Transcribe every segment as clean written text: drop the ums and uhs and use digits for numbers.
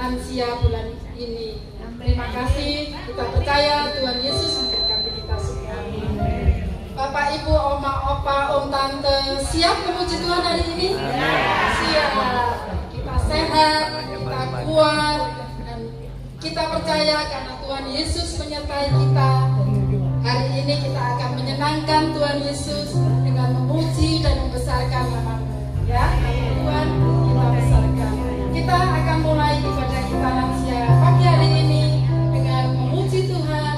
lansia bulan ini. Terima kasih, kita percaya Tuhan Yesus memberkati kita semua. Bapak, Ibu, Oma, Opa, Om, Tante, siap memuji Tuhan hari ini? Siap. Kita sehat, kita kuat, dan kita percaya karena Tuhan Yesus menyertai kita. Hari ini kita akan menyenangkan Tuhan Yesus dengan memuji dan membesarkan nama-Mu. Ya, nama Tuhan kita besarkan. Kita akan mulai ibadah kita lansia pagi hari ini dengan memuji Tuhan.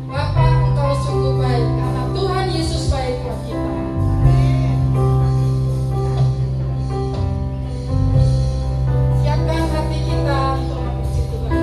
Bapa, Engkau sungguh baik karena Tuhan Yesus baik buat kita. Siapkan hati kita untuk memuji Tuhan.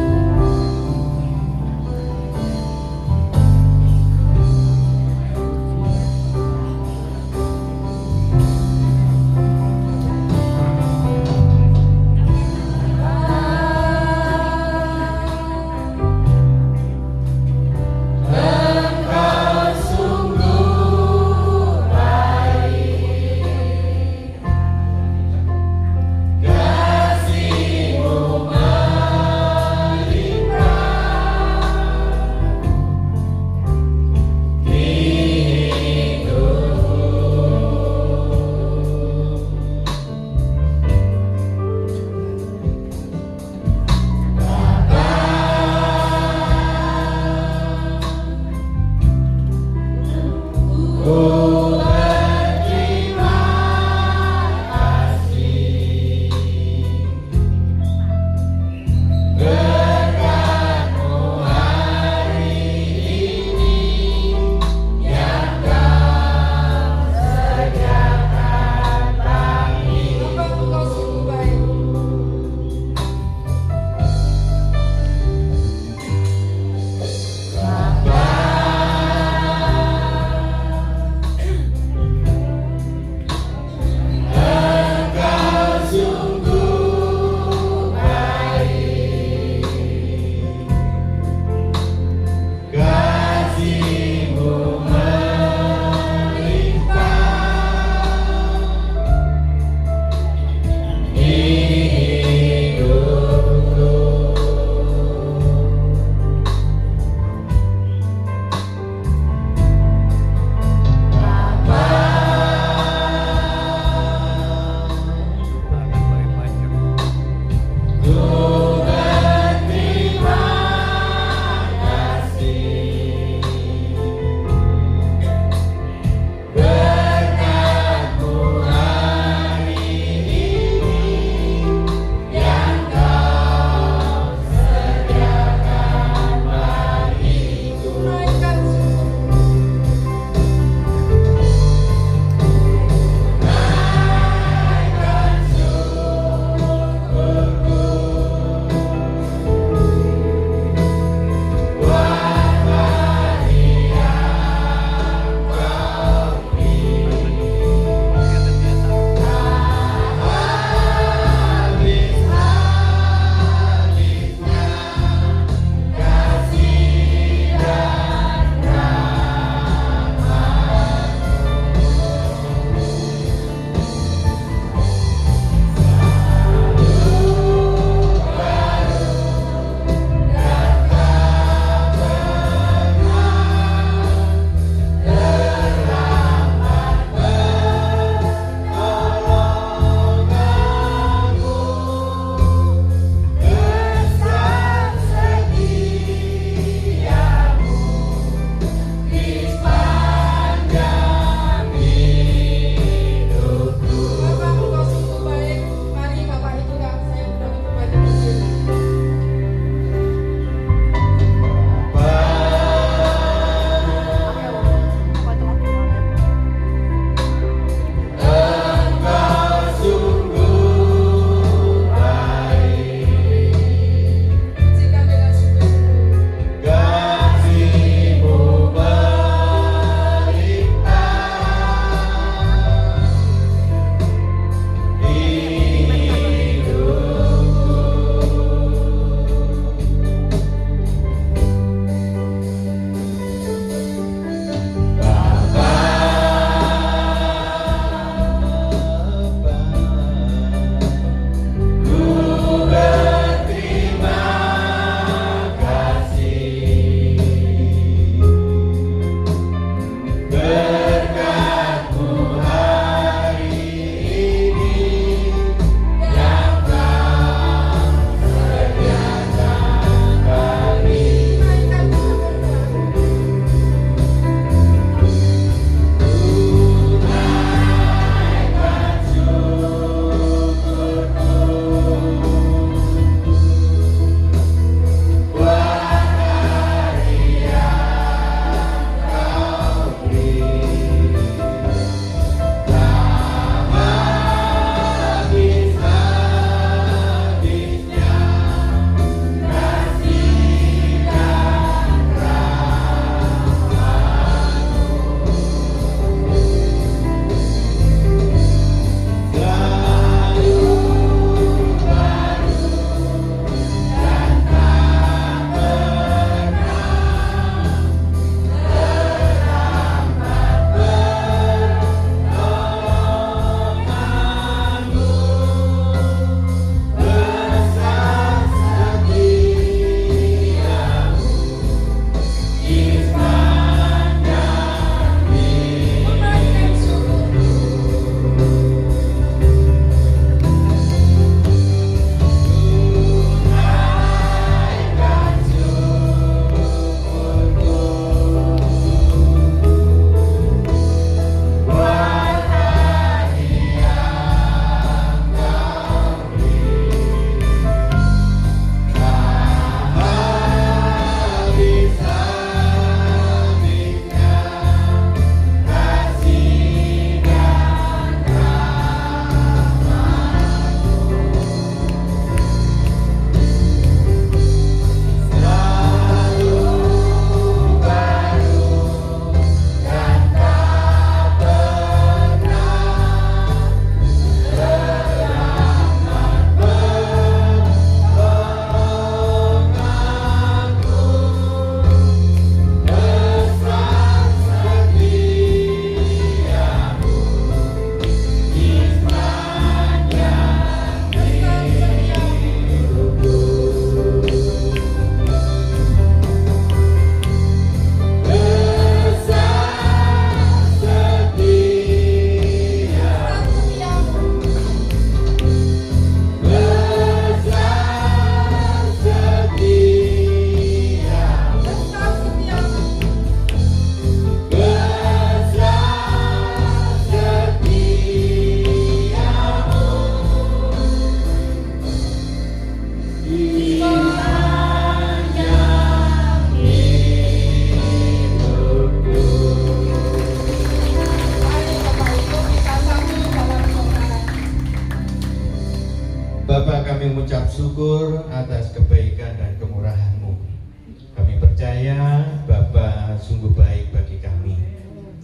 sungguh baik bagi kami.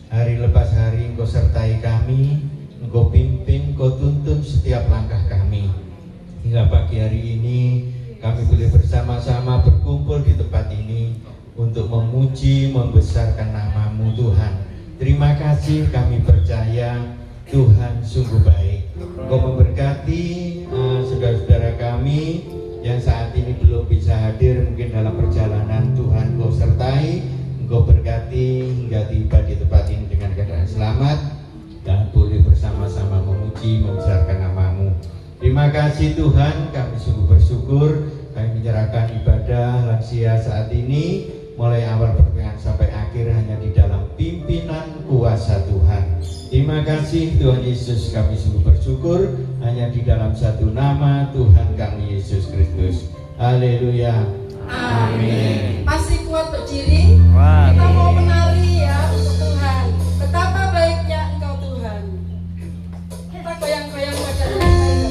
Hari lepas hari Engkau sertai kami, Engkau pimpin, Engkau tuntun setiap langkah kami. Hingga pagi hari ini kami boleh bersama-sama berkumpul di tempat ini untuk memuji, membesarkan nama-Mu Tuhan. Terima kasih, kami percaya Tuhan sungguh baik. Engkau memberkati saudara-saudara kami yang saat ini belum bisa hadir mungkin dalam perjalanan. Tuhan Engkau sertai, Engkau berkati hingga tiba di tempat ini dengan keadaan selamat dan boleh bersama-sama memuji, membesarkan nama-Mu. Terima kasih Tuhan, kami sungguh bersyukur. Kami menyerahkan ibadah lansia saat ini mulai awal pertengahan sampai akhir hanya di dalam pimpinan kuasa Tuhan. Terima kasih Tuhan Yesus, kami sungguh bersyukur hanya di dalam satu nama Tuhan kami Yesus Kristus. Haleluya. Amin. Masih kuat berdiri? Kita mau menari ya untuk Tuhan. Betapa baiknya Engkau Tuhan. Kita goyang-goyang badan kita.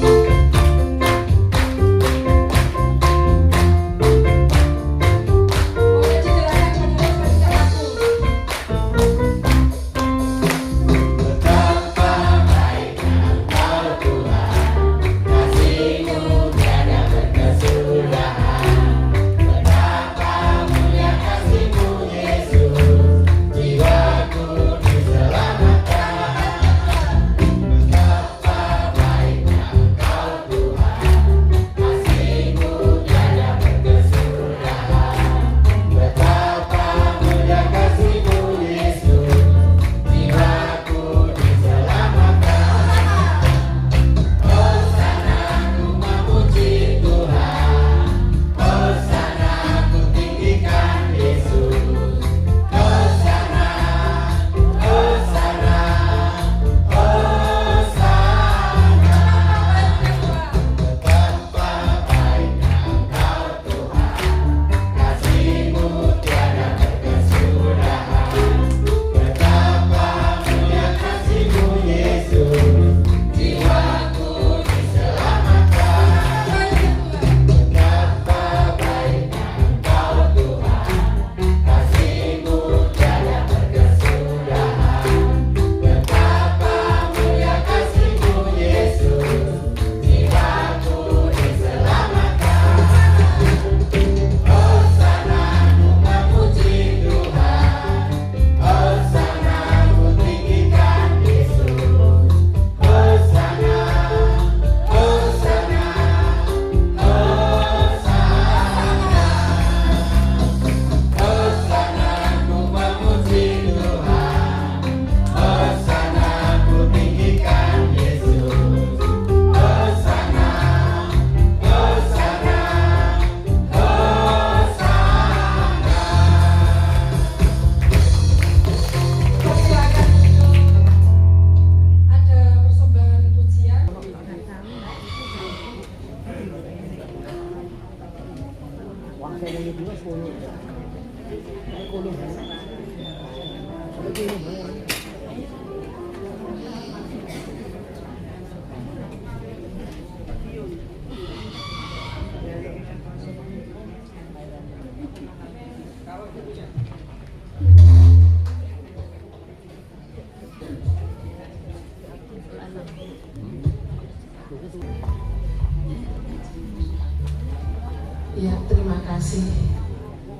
Ya, terima kasih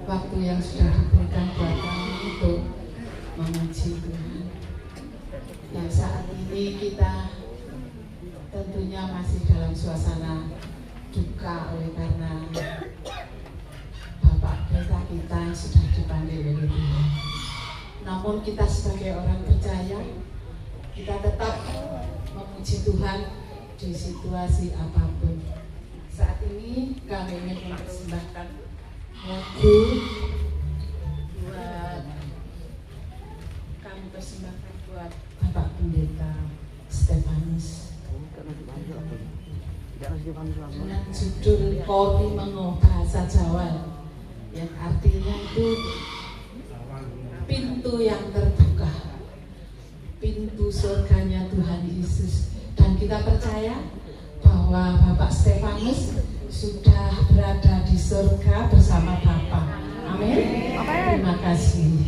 waktu yang sudah diberikan buat kami untuk memuji Tuhan. Yang saat ini kita tentunya masih dalam suasana duka oleh karena Bapak Pendeta kita sudah dipanggil oleh Tuhan. Namun kita sebagai orang percaya, kita tetap memuji Tuhan di situasi apapun. Saat ini kami ingin mempersembahkan lagu buat kami persembahkan buat Bapak Pendeta Stefanus dengan judul Kori Mengo, bahasa Jawa yang artinya itu pintu yang terbuka, pintu surganya Tuhan Yesus. Dan kita percaya bahwa Bapak Stefanus sudah berada di surga bersama Bapa. Amin. Terima kasih.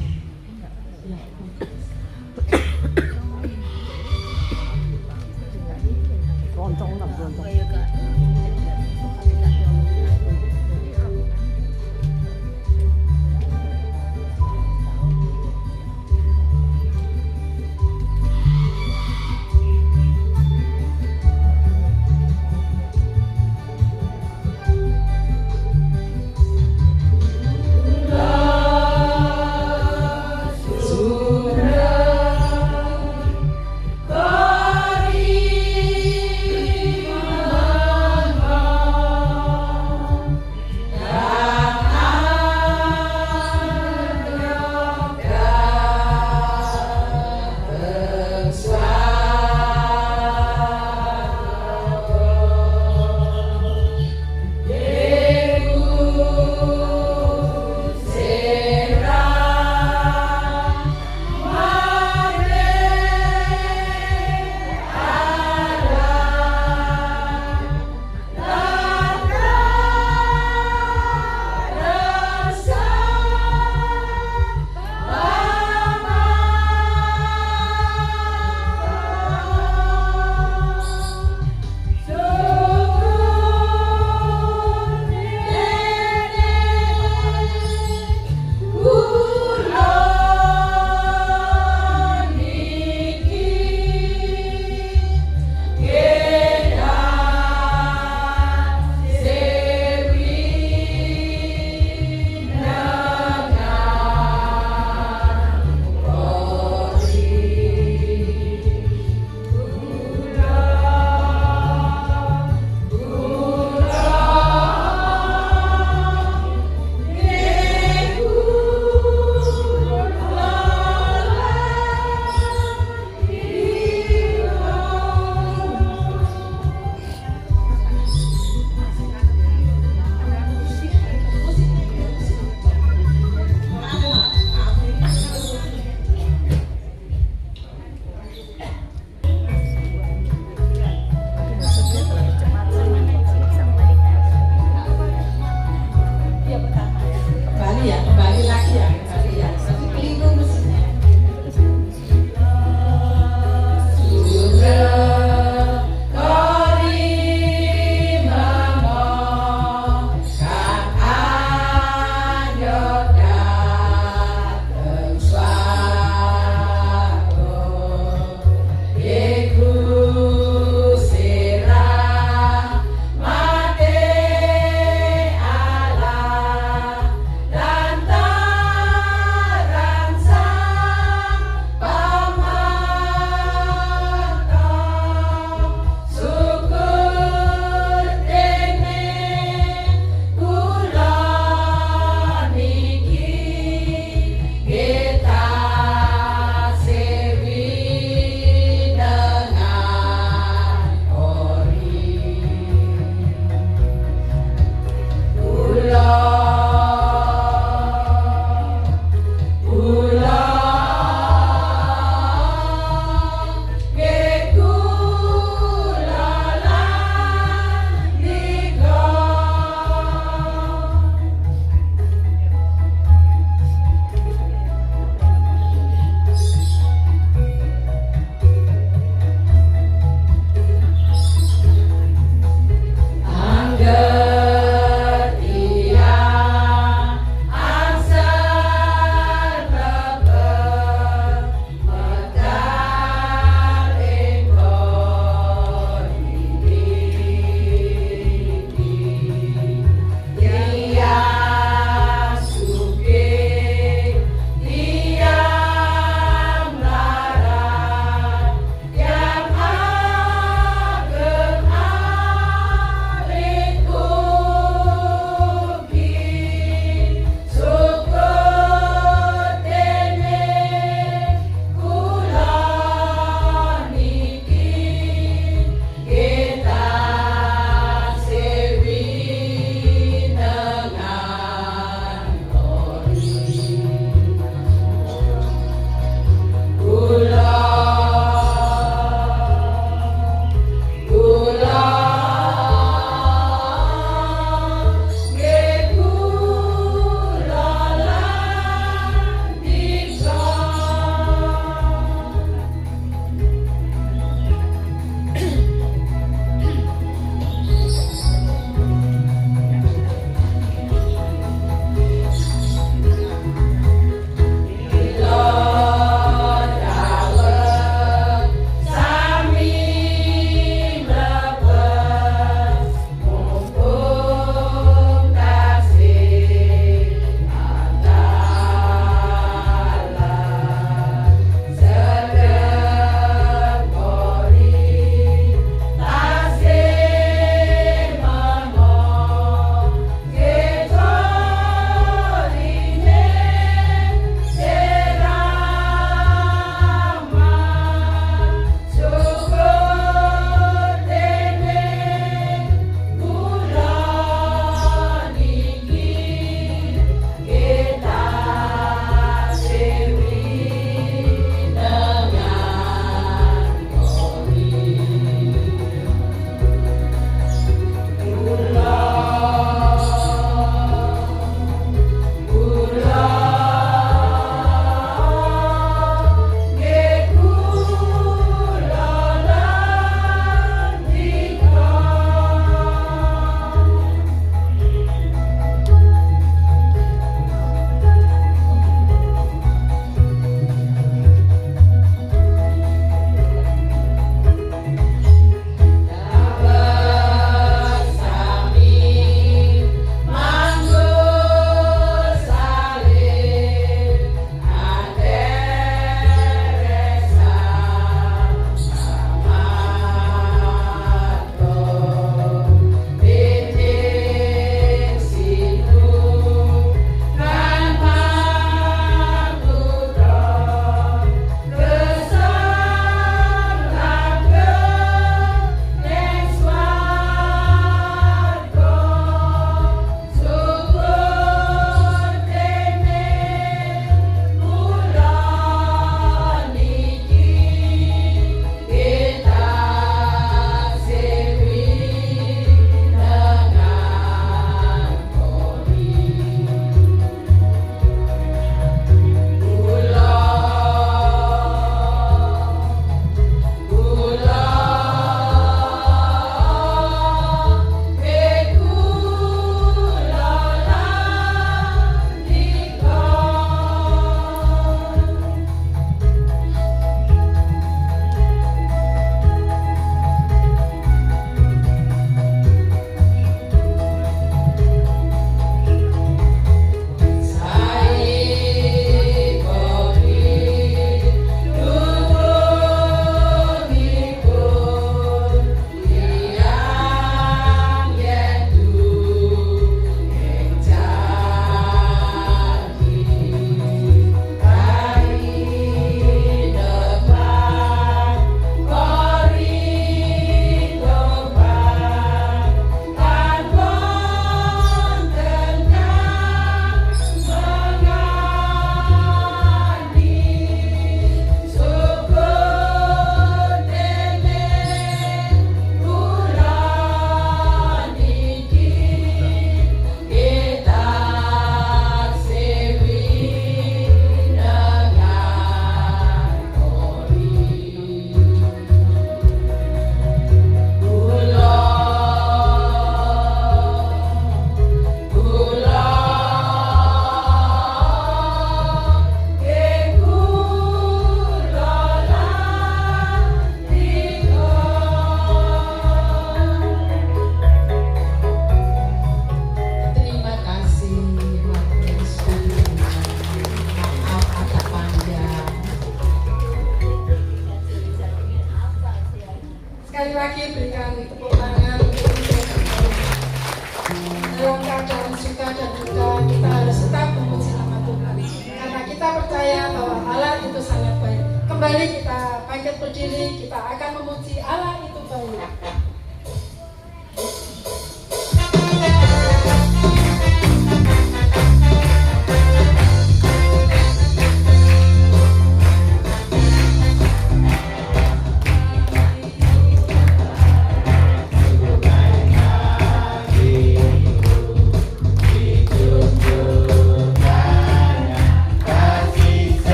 kembali kita bangkit berdiri, kita akan memuji Allah itu baik.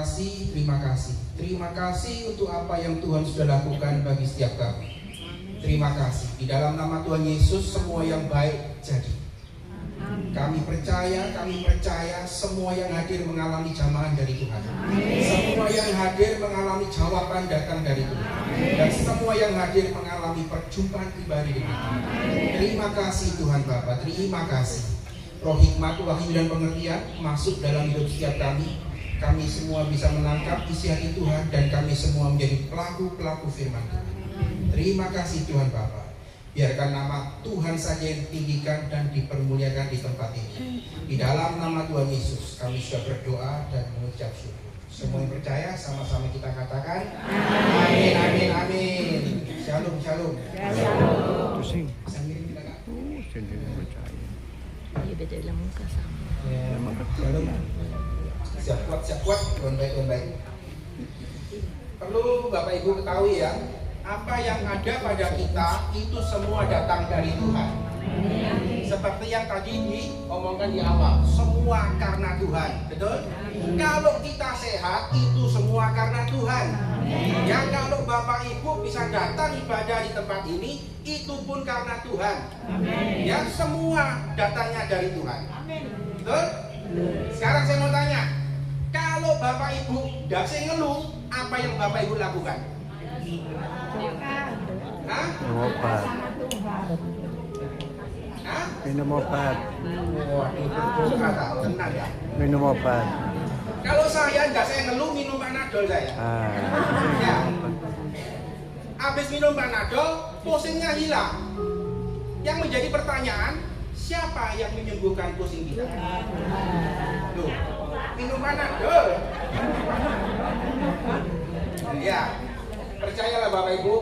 kasih, terima kasih. Terima kasih untuk apa yang Tuhan sudah lakukan bagi setiap kami. Terima kasih. Di dalam nama Tuhan Yesus semua yang baik jadi. Kami percaya semua yang hadir mengalami jamahan dari Tuhan. Semua yang hadir mengalami jawaban datang dari Tuhan. Dan semua yang hadir mengalami perjumpaan pribadi dengan Tuhan. Terima kasih Tuhan Bapa, terima kasih. Roh hikmat, wahyu dan pengertian masuk dalam hidup setiap kami. Kami semua bisa menangkap isi hati Tuhan dan kami semua menjadi pelaku-pelaku firman Tuhan. Terima kasih Tuhan Bapa. Biarkan nama Tuhan saja yang ditinggikan dan dipermuliakan di tempat ini. Di dalam nama Tuhan Yesus kami sudah berdoa dan mengucap syukur. Semua yang percaya sama-sama kita katakan amin, amin, amin. Shalom, shalom. Shalom. Iya, beda dalam muka sama. Shalom. Siap kuat, Tuhan baik. Perlu Bapak Ibu ketahui ya, apa yang ada pada kita itu semua datang dari Tuhan. Seperti yang tadi diomongkan di awal, semua karena Tuhan, betul? Kalau kita sehat itu semua karena Tuhan. Ya, kalau Bapak Ibu bisa datang ibadah di tempat ini, itu pun karena Tuhan. Ya, semua datangnya dari Tuhan. Betul? Sekarang saya mau tanya, kalau Bapak Ibu dasar ngeluh, apa yang Bapak Ibu lakukan? Hah? Minum obat. Hah? Minum obat. Waduh, tenang ya. Minum obat. Kalau saya enggak, saya ngeluh minum Panadol saya. Ya. Habis minum Panadol, pusingnya hilang. Yang menjadi pertanyaan, siapa yang menyembuhkan pusing kita? Tuh, minum Panadol. Ya, percayalah Bapak Ibu,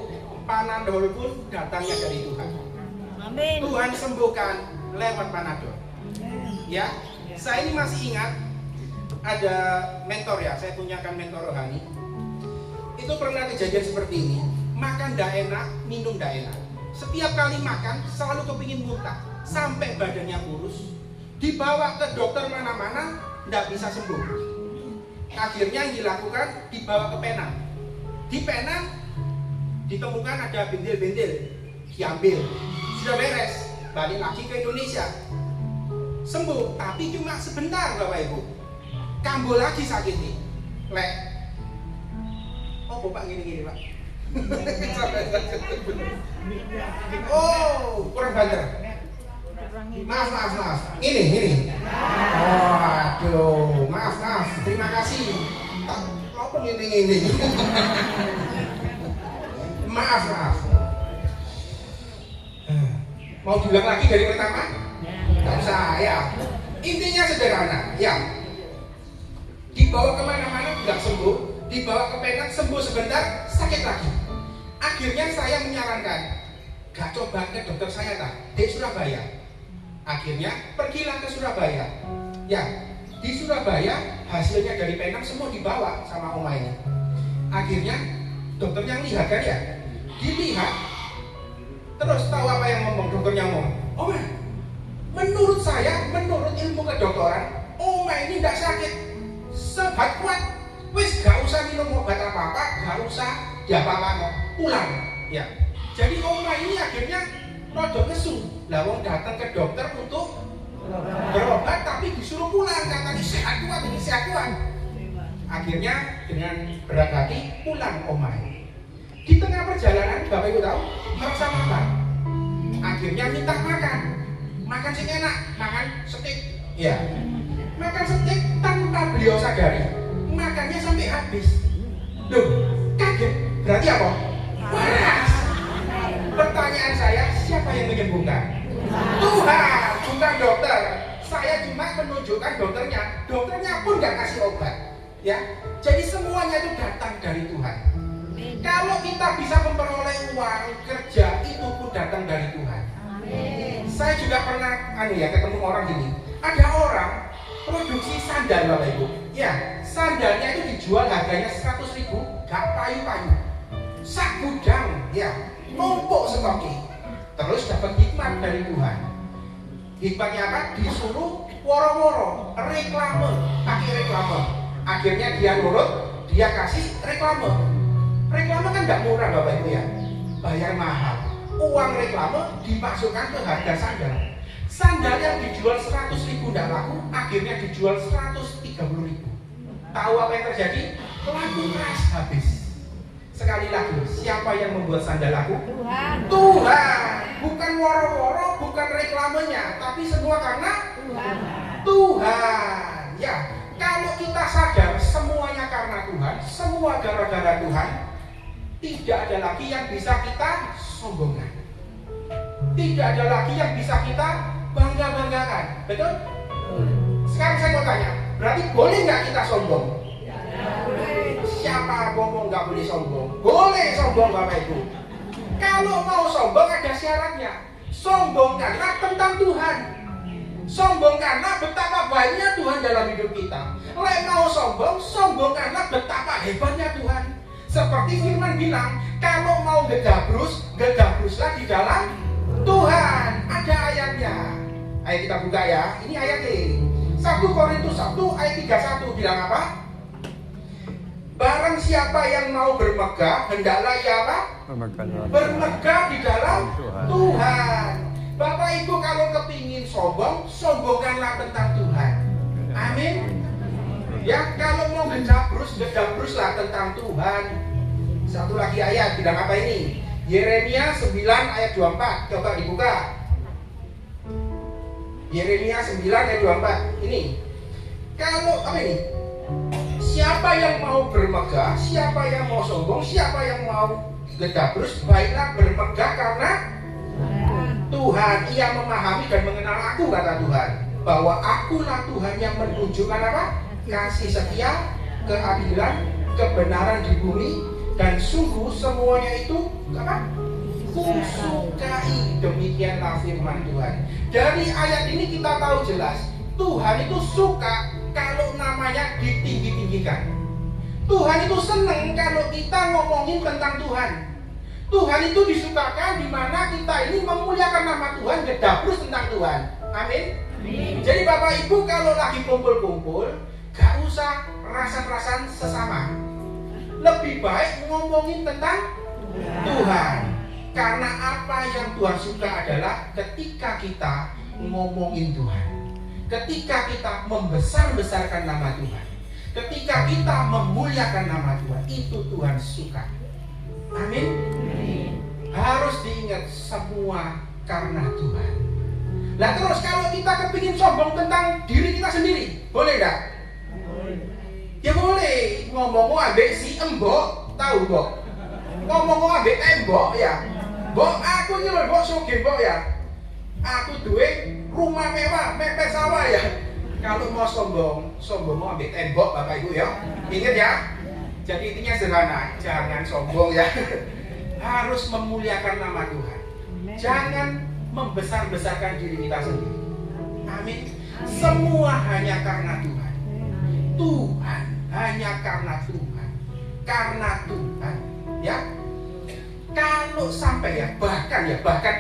Panadol pun datangnya dari Tuhan. Amin. Tuhan sembuhkan lewat Panadol. Ya, saya ini masih ingat ada mentor ya, saya punyakan mentor rohani. Itu pernah kejadian seperti ini, makan ndak enak, minum ndak enak. Setiap kali makan selalu kepingin muntah, sampai badannya kurus. Dibawa ke dokter mana-mana, ndak bisa sembuh. Akhirnya yang dilakukan dibawa ke Penang. Di Penang ditemukan ada bendil-bendil, diambil, sudah beres, balik lagi ke Indonesia. Sembuh, tapi cuma sebentar Bapak Ibu. Kambuh lagi sakitnya. Lek. Oh, Bapak gini-gini, Pak. Oh, kurang banter. Maaf. Ini. Oh, aduh, maaf. Terima kasih. Apa ini? Maaf. Mau diulang lagi dari pertama? Tidak usah ya. Intinya sederhana, ya. Dibawa kemana-mana tidak sembuh, dibawa ke Penang sembuh sebentar, sakit lagi. Akhirnya saya menyarankan, gak coba ke dokter saya di Surabaya. Akhirnya pergilah ke Surabaya. Ya, di Surabaya hasilnya dari Penang semua dibawa sama oma ini. Akhirnya dokternya lihat kan ya, dilihat. Terus tahu apa yang ngomong dokternya ngomong? Oma, menurut saya, menurut ilmu kedokteran, oma ini tidak sakit. Sebat kuat, wis gak usah minum obat apa-apa, gak usah diapa-apa, pulang. Ya, jadi oma ini akhirnya rodok nesu. Lah wong datang ke dokter untuk berobat, tapi disuruh pulang, katanya sehat kuat. Akhirnya dengan berat hati pulang oma ini. Di tengah perjalanan, Bapak Ibu tahu, merasa lapar. Akhirnya minta makan sing enak, makan steak. Ya, makan steak tanpa beliau sadari, makannya sampai habis. Loh, kaget. Berarti apa? Waras. Pertanyaan saya, siapa yang menyembuhkan? Tuhan, bukan dokter. Saya cuma menunjukkan dokternya pun nggak kasih obat. Ya, jadi semuanya itu datang dari Tuhan. Kalau kita bisa memperoleh uang kerja, itu pun datang dari Tuhan. Saya juga pernah ketemu orang gini. Ada orang produksi sandal Bapak Ibu. Ya, sandalnya itu dijual harganya 100.000, gak payu-payu. Sak gudang, ya, numpuk stoknya. Terus dapat hikmat dari Tuhan. Hikmatnya apa? Disuruh woro-woro, pakai reklame. Akhirnya dia nurut, dia kasih reklame. Reklame kan nggak murah Bapak Ibu ya, bayar mahal. Uang reklame dimasukkan ke harga sandal. Sandal yang dijual 100.000 tidak laku, akhirnya dijual 130.000. Tahu apa yang terjadi? Laku keras habis. Sekali lagi, siapa yang membuat sandal laku? Tuhan. Tuhan. Bukan woro-woro, bukan reklamenya, tapi semua karena Tuhan. Tuhan. Ya, kalau kita sadar semuanya karena Tuhan, semua gara-gara Tuhan, tidak ada lagi yang bisa kita sombongkan. Tidak ada lagi yang bisa kita bangga-banggakan. Betul? Sekarang saya mau tanya, berarti boleh nggak kita sombong? Siapa ngomong nggak boleh sombong? Boleh sombong Bapak Ibu. Kalau mau sombong ada syaratnya. Sombongkanlah tentang Tuhan. Sombongkanlah betapa baiknya Tuhan dalam hidup kita. Lek mau sombong, sombongkanlah betapa hebatnya Tuhan. Seperti firman bilang, kalau mau gegabruslah di dalam Tuhan. Ada ayatnya. Ayo kita buka ya. Ini ayatnya. 1 Korintus 1 ayat 31 bilang apa? Barang siapa yang mau bermegah, hendaklah ia apa? Bermegah di dalam Tuhan. Bapak Ibu kalau kepingin sombong, sombongkanlah tentang Tuhan. Amin. Ya, kalau mau gedabruslah tentang Tuhan. Satu lagi ayat bilang apa ini? Yeremia 9 ayat 24. Coba dibuka. Yeremia 9 ayat 24. Ini. Kalau apa ini? Siapa yang mau bermegah, siapa yang mau sombong, siapa yang mau gedabrus, baiklah bermegah karena Tuhan. Ia memahami dan mengenal aku, kata Tuhan, bahwa akulah Tuhan yang menunjukkan apa? Kasih setia, keadilan, kebenaran di bumi, dan sungguh semuanya itu apa? Kusukai. Demikianlah firman Tuhan. Dari ayat ini kita tahu jelas Tuhan itu suka kalau namanya ditinggi-tinggikan. Tuhan itu senang kalau kita ngomongin tentang Tuhan. Tuhan itu disukakan di mana kita ini memuliakan nama Tuhan, gedabrus tentang Tuhan. Amin. Jadi Bapak Ibu kalau lagi kumpul-kumpul, gak usah rasan-rasan sesama. Lebih baik ngomongin tentang Tuhan. Karena apa yang Tuhan suka adalah ketika kita ngomongin Tuhan. Ketika kita membesar-besarkan nama Tuhan, ketika kita memuliakan nama Tuhan, itu Tuhan suka. Amin. Harus diingat semua karena Tuhan. Nah terus kalau kita kepingin sombong tentang diri kita sendiri, boleh enggak? Ya boleh. Ngomong ambek si embok, tahu Mbok? Ngomong ambek embok ya. Mbok aku iki lho Mbok sugih Mbok ya. Aku duwe rumah mewah, mepet sawah ya. Kalau mau sombong mau ambil tembok Bapak Ibu ya. Ingat ya. Jadi intinya sederhana, jangan sombong ya. Harus memuliakan nama Tuhan. Jangan membesar-besarkan diri kita sendiri. Amin. Semua hanya karena Tuhan. Tuhan hanya karena Tuhan. Karena Tuhan, ya. Kalau sampai bahkan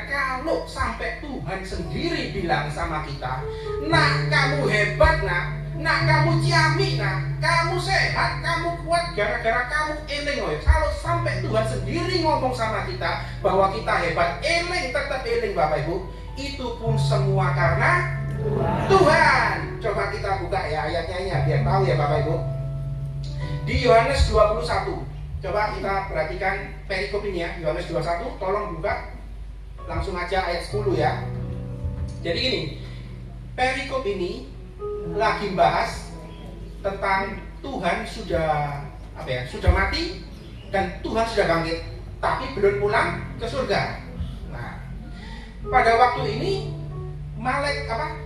kalau sampai Tuhan sendiri bilang sama kita, nak kamu hebat nak kamu ciamik kamu sehat, kamu kuat gara-gara kamu eling loh. Kalau sampai Tuhan sendiri ngomong sama kita bahwa kita hebat, eling tetap eling Bapak Ibu, itu pun semua karena Tuhan. Coba kita buka ya ayatnya ya biar tahu ya Bapak Ibu. Di Yohanes 21. Coba kita perhatikan perikop ini ya, Yohanes 21, tolong buka langsung aja ayat 10 ya. Jadi gini, perikop ini lagi bahas tentang Tuhan sudah sudah mati dan Tuhan sudah bangkit, tapi belum pulang ke surga. Nah, pada waktu ini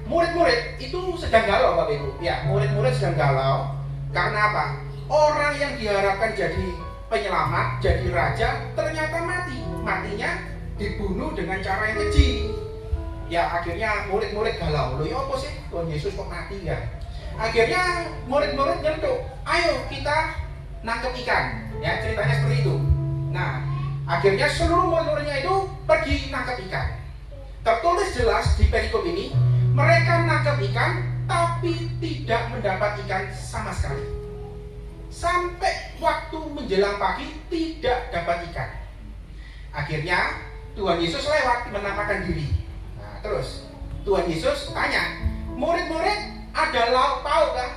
murid-murid itu sedang galau Bapak Ibu. Ya, murid-murid sedang galau karena apa? Orang yang diharapkan jadi penyelamat, jadi raja, ternyata mati. Matinya dibunuh dengan cara yang keji. Ya akhirnya murid-murid galau. Loh ya apa sih? Tuhan Yesus kok mati ya? Akhirnya murid-murid nyentuh, ayo kita nangkep ikan. Ya ceritanya seperti itu. Nah akhirnya seluruh murid-muridnya itu pergi nangkep ikan. Tertulis jelas di perikop ini, mereka nangkep ikan tapi tidak mendapat ikan sama sekali. sampai waktu menjelang pagi tidak dapat ikan. Akhirnya Tuhan Yesus lewat menampakkan diri. Nah, terus Tuhan Yesus tanya, murid-murid ada lauk pauk kan?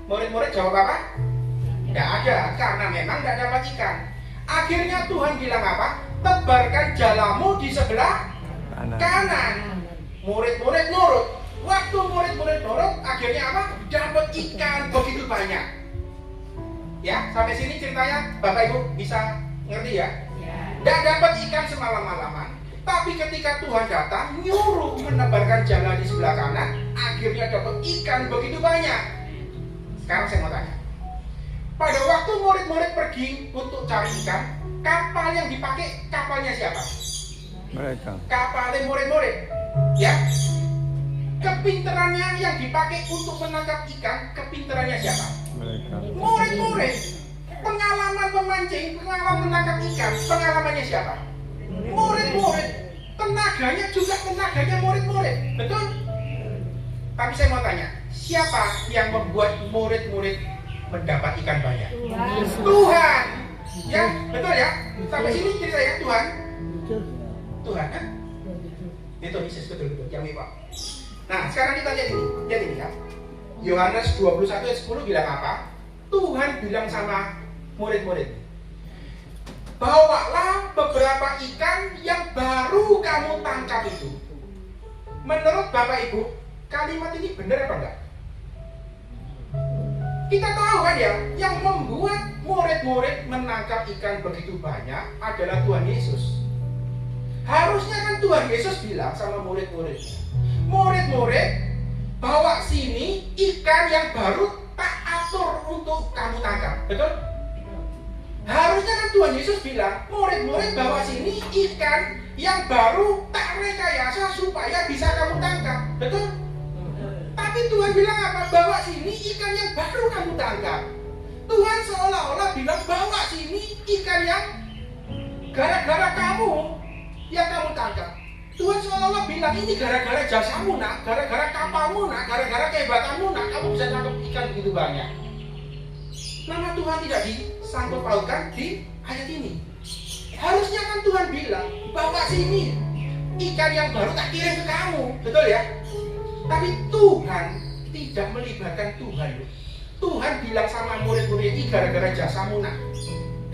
Murid-murid jawab apa? Tidak ada, karena memang tidak dapat ikan. Akhirnya Tuhan bilang apa? Tebarkan jalamu di sebelah kanan. Murid-murid nurut. Waktu murid-murid nurut, akhirnya apa? Dapat ikan begitu banyak. Ya, sampai sini ceritanya Bapak Ibu bisa ngerti ya? Tidak dapat ikan semalam-malaman. Tapi ketika Tuhan datang, nyuruh menebarkan jala di sebelah kanan, akhirnya dapat ikan begitu banyak. Sekarang saya mau tanya, pada waktu murid-murid pergi untuk cari ikan, kapal yang dipakai kapalnya siapa? Mereka. Kapalnya murid-murid. Ya, kepinterannya yang dipakai untuk menangkap ikan, kepinterannya siapa? Mereka. Murid-murid. Pengalaman memancing, pengalaman menangkap ikan, pengalamannya siapa? Murid-murid. Tenaganya juga tenaganya murid-murid. Betul? Tapi saya mau tanya, siapa yang membuat murid-murid mendapat ikan banyak? Tuhan. Ya, betul ya? Sampai sini cerita ya, Tuhan. Tuhan kan? Itu Yesus, betul-betul. Yang Pak. Nah, sekarang kita lihat ini ya. Yohanes 21 ayat 10 bilang apa? Tuhan bilang sama murid-murid, bawalah beberapa ikan yang baru kamu tangkap itu. Menurut Bapak Ibu, kalimat ini benar apa enggak? Kita tahu kan ya, yang membuat murid-murid menangkap ikan begitu banyak adalah Tuhan Yesus. Harusnya kan Tuhan Yesus bilang sama murid-muridnya, murid-murid, bawa sini ikan yang baru tak atur untuk kamu tangkap. Betul? Harusnya kan Tuhan Yesus bilang, murid-murid bawa sini ikan yang baru tak rekayasa supaya bisa kamu tangkap. Betul? Tapi Tuhan bilang apa? Bawa sini ikan yang baru kamu tangkap. Tuhan seolah-olah bilang, bawa sini ikan yang gara-gara kamu yang kamu tangkap. Tuhan seolah-olah bilang, ini gara-gara jasamu nak, gara-gara kapalmu nak, gara-gara kehebatanmu nak, kamu bisa tangkap ikan begitu banyak. Nama Tuhan tidak disangkut pautkan di ayat ini. Harusnya kan Tuhan bilang, bawa sini ikan yang baru tak kirim ke kamu. Betul ya? Tapi Tuhan tidak melibatkan Tuhan. Tuhan bilang sama murid-murid ini, gara-gara jasamu nak,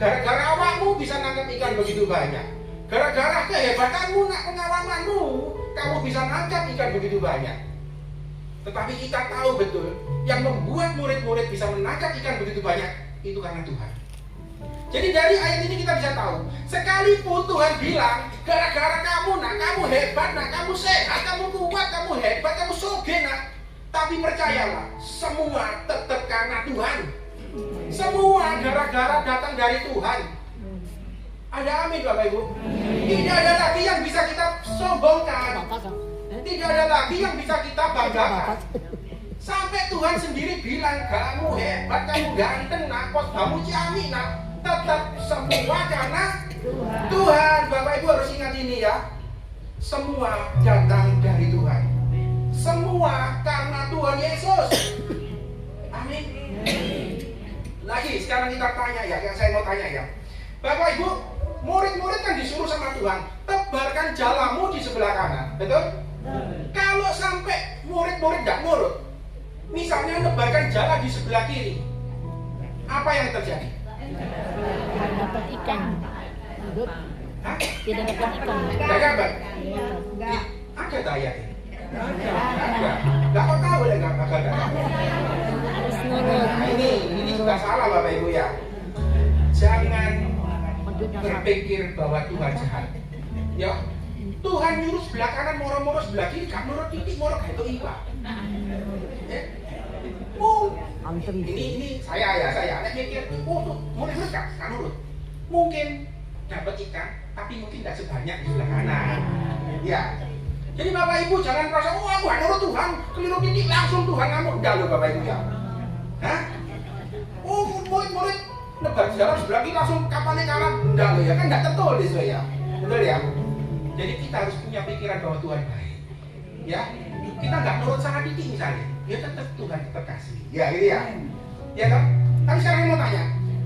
gara-gara awakmu bisa nangkap ikan begitu banyak, gara-gara kehebatanmu nak, pengalamanmu, kamu bisa nangkap ikan begitu banyak. Tetapi kita tahu betul, yang membuat murid-murid bisa menangkap ikan begitu banyak, itu karena Tuhan. Jadi dari ayat ini kita bisa tahu, sekalipun Tuhan bilang, gara-gara kamu nak, kamu hebat nak, kamu sehat, kamu kuat, kamu hebat, kamu soge nak, tapi percayalah, semua tetap karena Tuhan. Semua gara-gara datang dari Tuhan. Ada amin Bapak Ibu? Tidak ada lagi yang bisa kita sombongkan. Tidak ada lagi yang bisa kita banggakan. Sampai Tuhan sendiri bilang, kamu hebat, kamu ganteng nak, kamu ciami nak, tetap semua karena Tuhan. Bapak Ibu harus ingat ini ya. Semua datang dari Tuhan. Semua karena Tuhan Yesus. Amin. Lagi sekarang kita tanya ya, yang saya mau tanya ya. Bapak Ibu, murid-murid kan disuruh sama Tuhan, tebarkan jalamu di sebelah kanan. Betul? Kalau sampai murid-murid tidak nurut, misalnya tebarkan jala di sebelah kiri, apa yang terjadi? Dapat ikan. Hah? Tidak dapat ikan. Tidak dapat? Ada tak ayat ini? Ada. Tidak kau tahu ya nggak ada. Harus nurut. Nah, ini juga salah Bapak Ibu ya. Jangan berpikir bahwa Tuhan jahat. Ya, Tuhan nyuruh sebelah kanan, moro-moro sebelah kiri, gak nurut titik, moro gak itu iba. Ya. Ini saya mikir, murid-murid gak nurut. Mungkin dapat ikan, tapi mungkin tidak sebanyak di sebelah kanan. Ya. Jadi Bapak Ibu jangan merasa, aku gak nurut Tuhan, keliru titik langsung Tuhan ngamuk. Enggak loh Bapak Ibu ya. Hah? Murid-murid nebar jalan sebelah kiri langsung kapalnya kanan. Enggak loh ya, kan enggak tertulis loh ya. Betul ya? Jadi kita harus punya pikiran bahwa Tuhan baik. Ya, kita nggak nurut sama titik misalnya, ya tetap Tuhan tetap kasih. Ya gitu ya. Ya kan? Tapi sekarang saya mau tanya,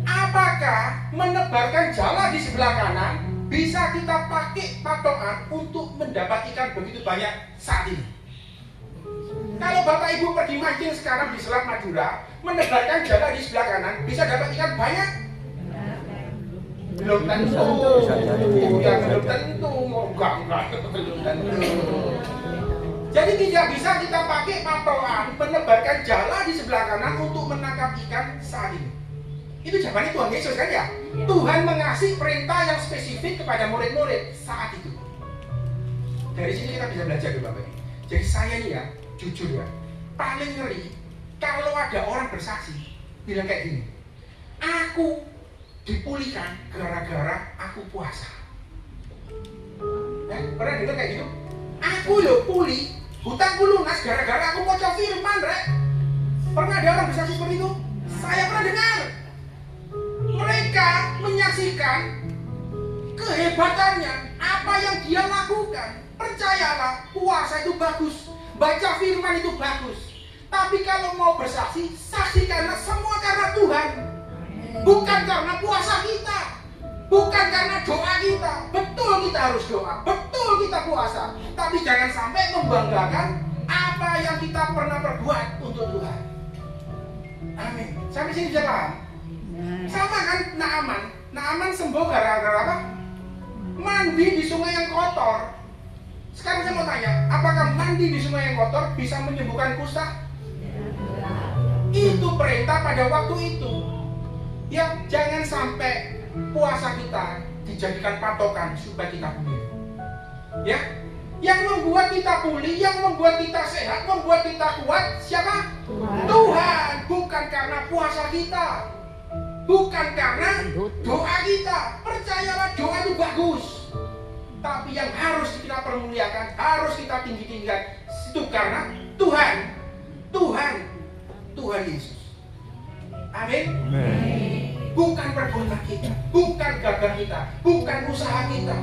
apakah menebarkan jala di sebelah kanan bisa kita pakai patokan untuk mendapat ikan begitu banyak saat ini? Kalau Bapak Ibu pergi mancing sekarang di Selat Madura, menebarkan jala di sebelah kanan, bisa dapat ikan banyak? Belum tentu. Ya belum tentu. Enggak, belum tentu. Jadi tidak bisa kita pakai patokan menebarkan jala di sebelah kanan untuk menangkap ikan saat ini. Itu jawabannya Tuhan Yesus kan ya? Tuhan mengasih perintah yang spesifik kepada murid-murid saat itu. Dari sini kita bisa belajar ya Bapak. Jadi saya ini ya, jujur ya, paling ngeri kalau ada orang bersaksi bilang kayak gini, aku dipulihkan gara-gara aku puasa. Pernah dengar kayak gitu? Aku loh pulih, hutangku lunas gara-gara aku baca firman, Rek. Pernah ada orang bersaksi seperti itu? Saya pernah dengar. Mereka menyaksikan kehebatannya, apa yang dia lakukan. Percayalah, puasa itu bagus, baca firman itu bagus. Tapi kalau mau bersaksi, saksikanlah semua karena Tuhan. Bukan karena puasa kita, bukan karena doa kita. Betul kita harus doa, betul kita puasa, tapi jangan sampai membanggakan apa yang kita pernah perbuat untuk Tuhan. Amin. Sampai sini bisa paham? Sama kan Naaman sembuh gara-gara apa? Mandi di sungai yang kotor. Sekarang saya mau tanya, apakah mandi di sungai yang kotor bisa menyembuhkan kusta? Itu perintah pada waktu itu. Ya, jangan sampai puasa kita dijadikan patokan supaya kita pulih. Ya, yang membuat kita pulih, yang membuat kita sehat, membuat kita kuat, siapa? Tuhan. Bukan karena puasa kita, bukan karena doa kita. Percayalah, doa itu bagus. Tapi yang harus kita permuliakan, harus kita tinggi-tinggikan, itu karena Tuhan Yesus. Amin. Bukan perbuatan kita, bukan gagah kita, bukan usaha kita.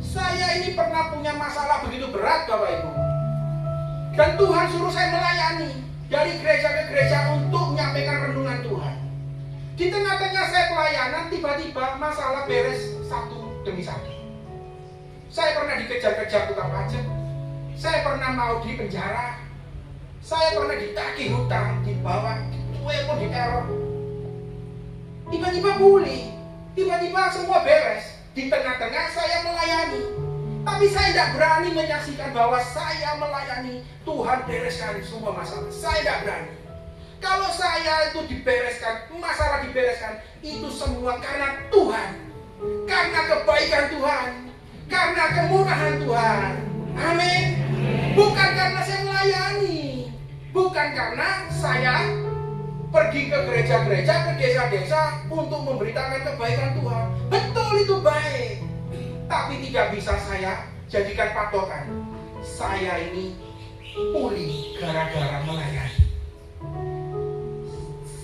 Saya ini pernah punya masalah begitu berat Bapak Ibu, dan Tuhan suruh saya melayani dari gereja ke gereja untuk menyampaikan renungan Tuhan. Di tengah-tengah saya pelayanan, tiba-tiba masalah beres satu demi satu. Saya pernah dikejar-kejar tukang pajak, saya pernah mau di penjara, saya pernah ditagih hutang, dibawa, diteror. Tiba-tiba pulih, tiba-tiba semua beres. Di tengah-tengah saya melayani, tapi saya tidak berani menyaksikan bahwa saya melayani Tuhan bereskan semua masalah. Saya tidak berani. Kalau saya itu dibereskan, masalah dibereskan, itu semua karena Tuhan, karena kebaikan Tuhan, karena kemurahan Tuhan. Amin. Bukan karena saya melayani, bukan karena saya pergi ke gereja-gereja, ke desa-desa untuk memberitakan kebaikan Tuhan. Betul, itu baik, tapi tidak bisa saya jadikan patokan. Saya ini pulih gara-gara melayani.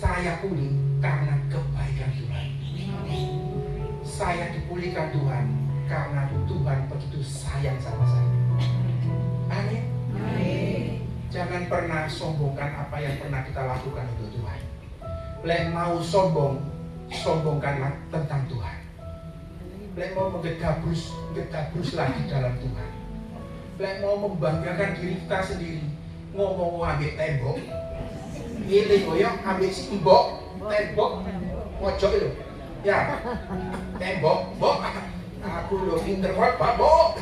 Saya pulih karena kebaikan Tuhan. Saya dipulihkan Tuhan karena Tuhan begitu sayang sama saya. Amin. Jangan pernah sombongkan apa yang pernah kita lakukan untuk Tuhan. Lek mau sombong, sombongkanlah tentang Tuhan. Lek mau menggedabruslah di dalam Tuhan. Lek mau membanggakan diri kita sendiri, ngomong ambil tembok, ini goyang ambil simbok, tembok, mojok itu, ya, tembok, bok, aku lo pinter banget, pak, bok,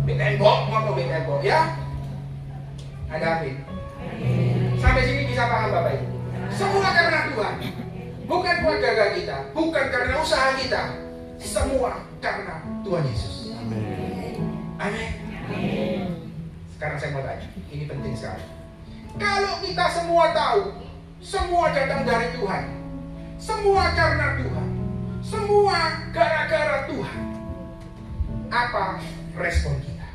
tembok, ngomong tembok, ya. Ada amin. Sampai sini bisa paham Bapak Ibu? Semua karena Tuhan, bukan buat gagah kita, bukan karena usaha kita, semua karena Tuhan Yesus. Amin. Sekarang saya mau tanya, ini penting sekali. Kalau kita semua tahu, semua datang dari Tuhan, semua karena Tuhan, semua gara-gara Tuhan, apa respon kita?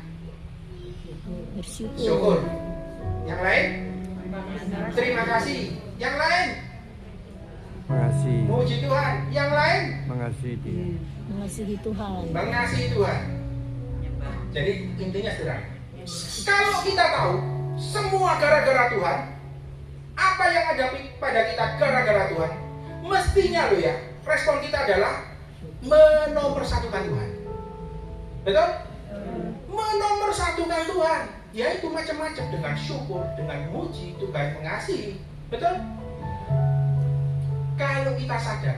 Syukur. Yang lain? Terima kasih. Yang lain? Mengasihi. Muji Tuhan. Yang lain? Mengasihi Dia. Mengasihi Tuhan. Mengasihi Tuhan. Jadi intinya sederhana. Kalau kita tahu semua gara-gara Tuhan, apa apa yang ada pada kita gara-gara Tuhan, mestinya loh ya, respon kita adalah menomorsatukan Tuhan. Betul? Menomorsatukan Tuhan, yaitu macam-macam, dengan syukur, dengan muji, Tuhan mengasihi. Betul? Kalau kita sadar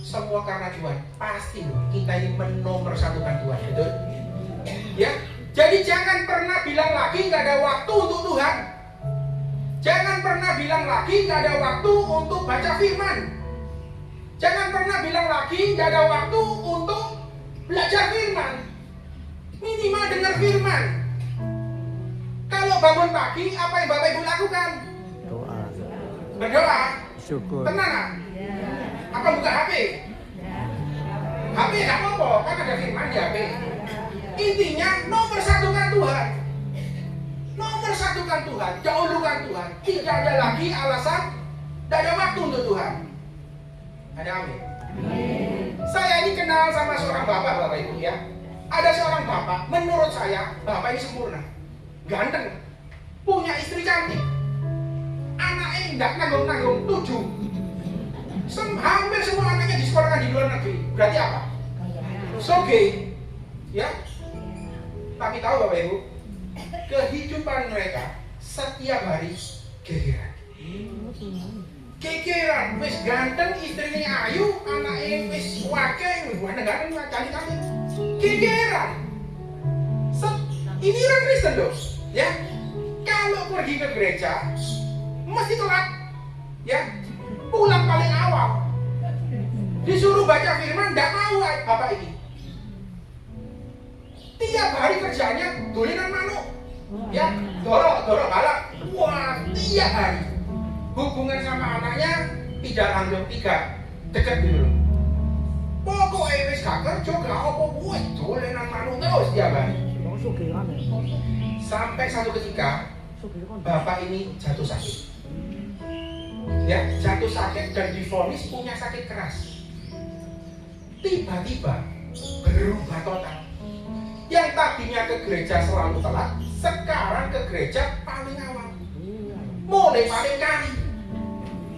semua karena Tuhan, pasti loh kita ini menomorsatukan Tuhan. Betul? Ya, jadi jangan pernah bilang lagi nggak ada waktu untuk Tuhan. Jangan pernah bilang lagi nggak ada waktu untuk baca firman. Jangan pernah bilang lagi nggak ada waktu untuk belajar firman. Minimal dengar firman. Kalau bangun pagi, apa yang Bapak Ibu lakukan? Doa. Berdoa. Syukur. Tenang. Apa buka HP? HP nggak apa-apa, kan ada firman di HP. Intinya nomorsatukan Tuhan. Nomorsatukan Tuhan, dahulukan Tuhan. Tidak ada lagi alasan, tidak ada waktu untuk Tuhan. Ada amin. Saya ini kenal sama seorang bapak Ibu ya. Ada seorang bapak, menurut saya bapak ini sempurna, ganteng, punya istri cantik, anaknya tidak nanggung-nanggung 7. Hampir semua anaknya disekolahkan di luar negeri. Berarti apa? Soge, ya. Tapi tahu Bapak Ibu, kehidupan mereka setiap hari gegeran. Gegeran, wis ganteng, istrinya ayu, anaknya wis wake, mana ganteng, cantik-cantik. Gegeran. Ini orang Kristen loh, ya. Kalau pergi ke gereja, mesti telat, ya. Pulang paling awal. Disuruh baca firman, tidak mau bapak ini. Tiap hari kerjanya dolinan manuk, ya, dorok balap. Wah, tiap hari. Hubungan sama anaknya tidak langgeng, tidak dekat dulu. Pokoknya wis gak kerja, gak apa, wah, dolinan manuk terus tiap hari. Sampai satu ketika bapak ini jatuh sakit. Ya, jatuh sakit dan divonis punya sakit keras. Tiba-tiba berubah total. Yang tadinya ke gereja selalu telat, sekarang ke gereja paling awal. Mulai paling kali.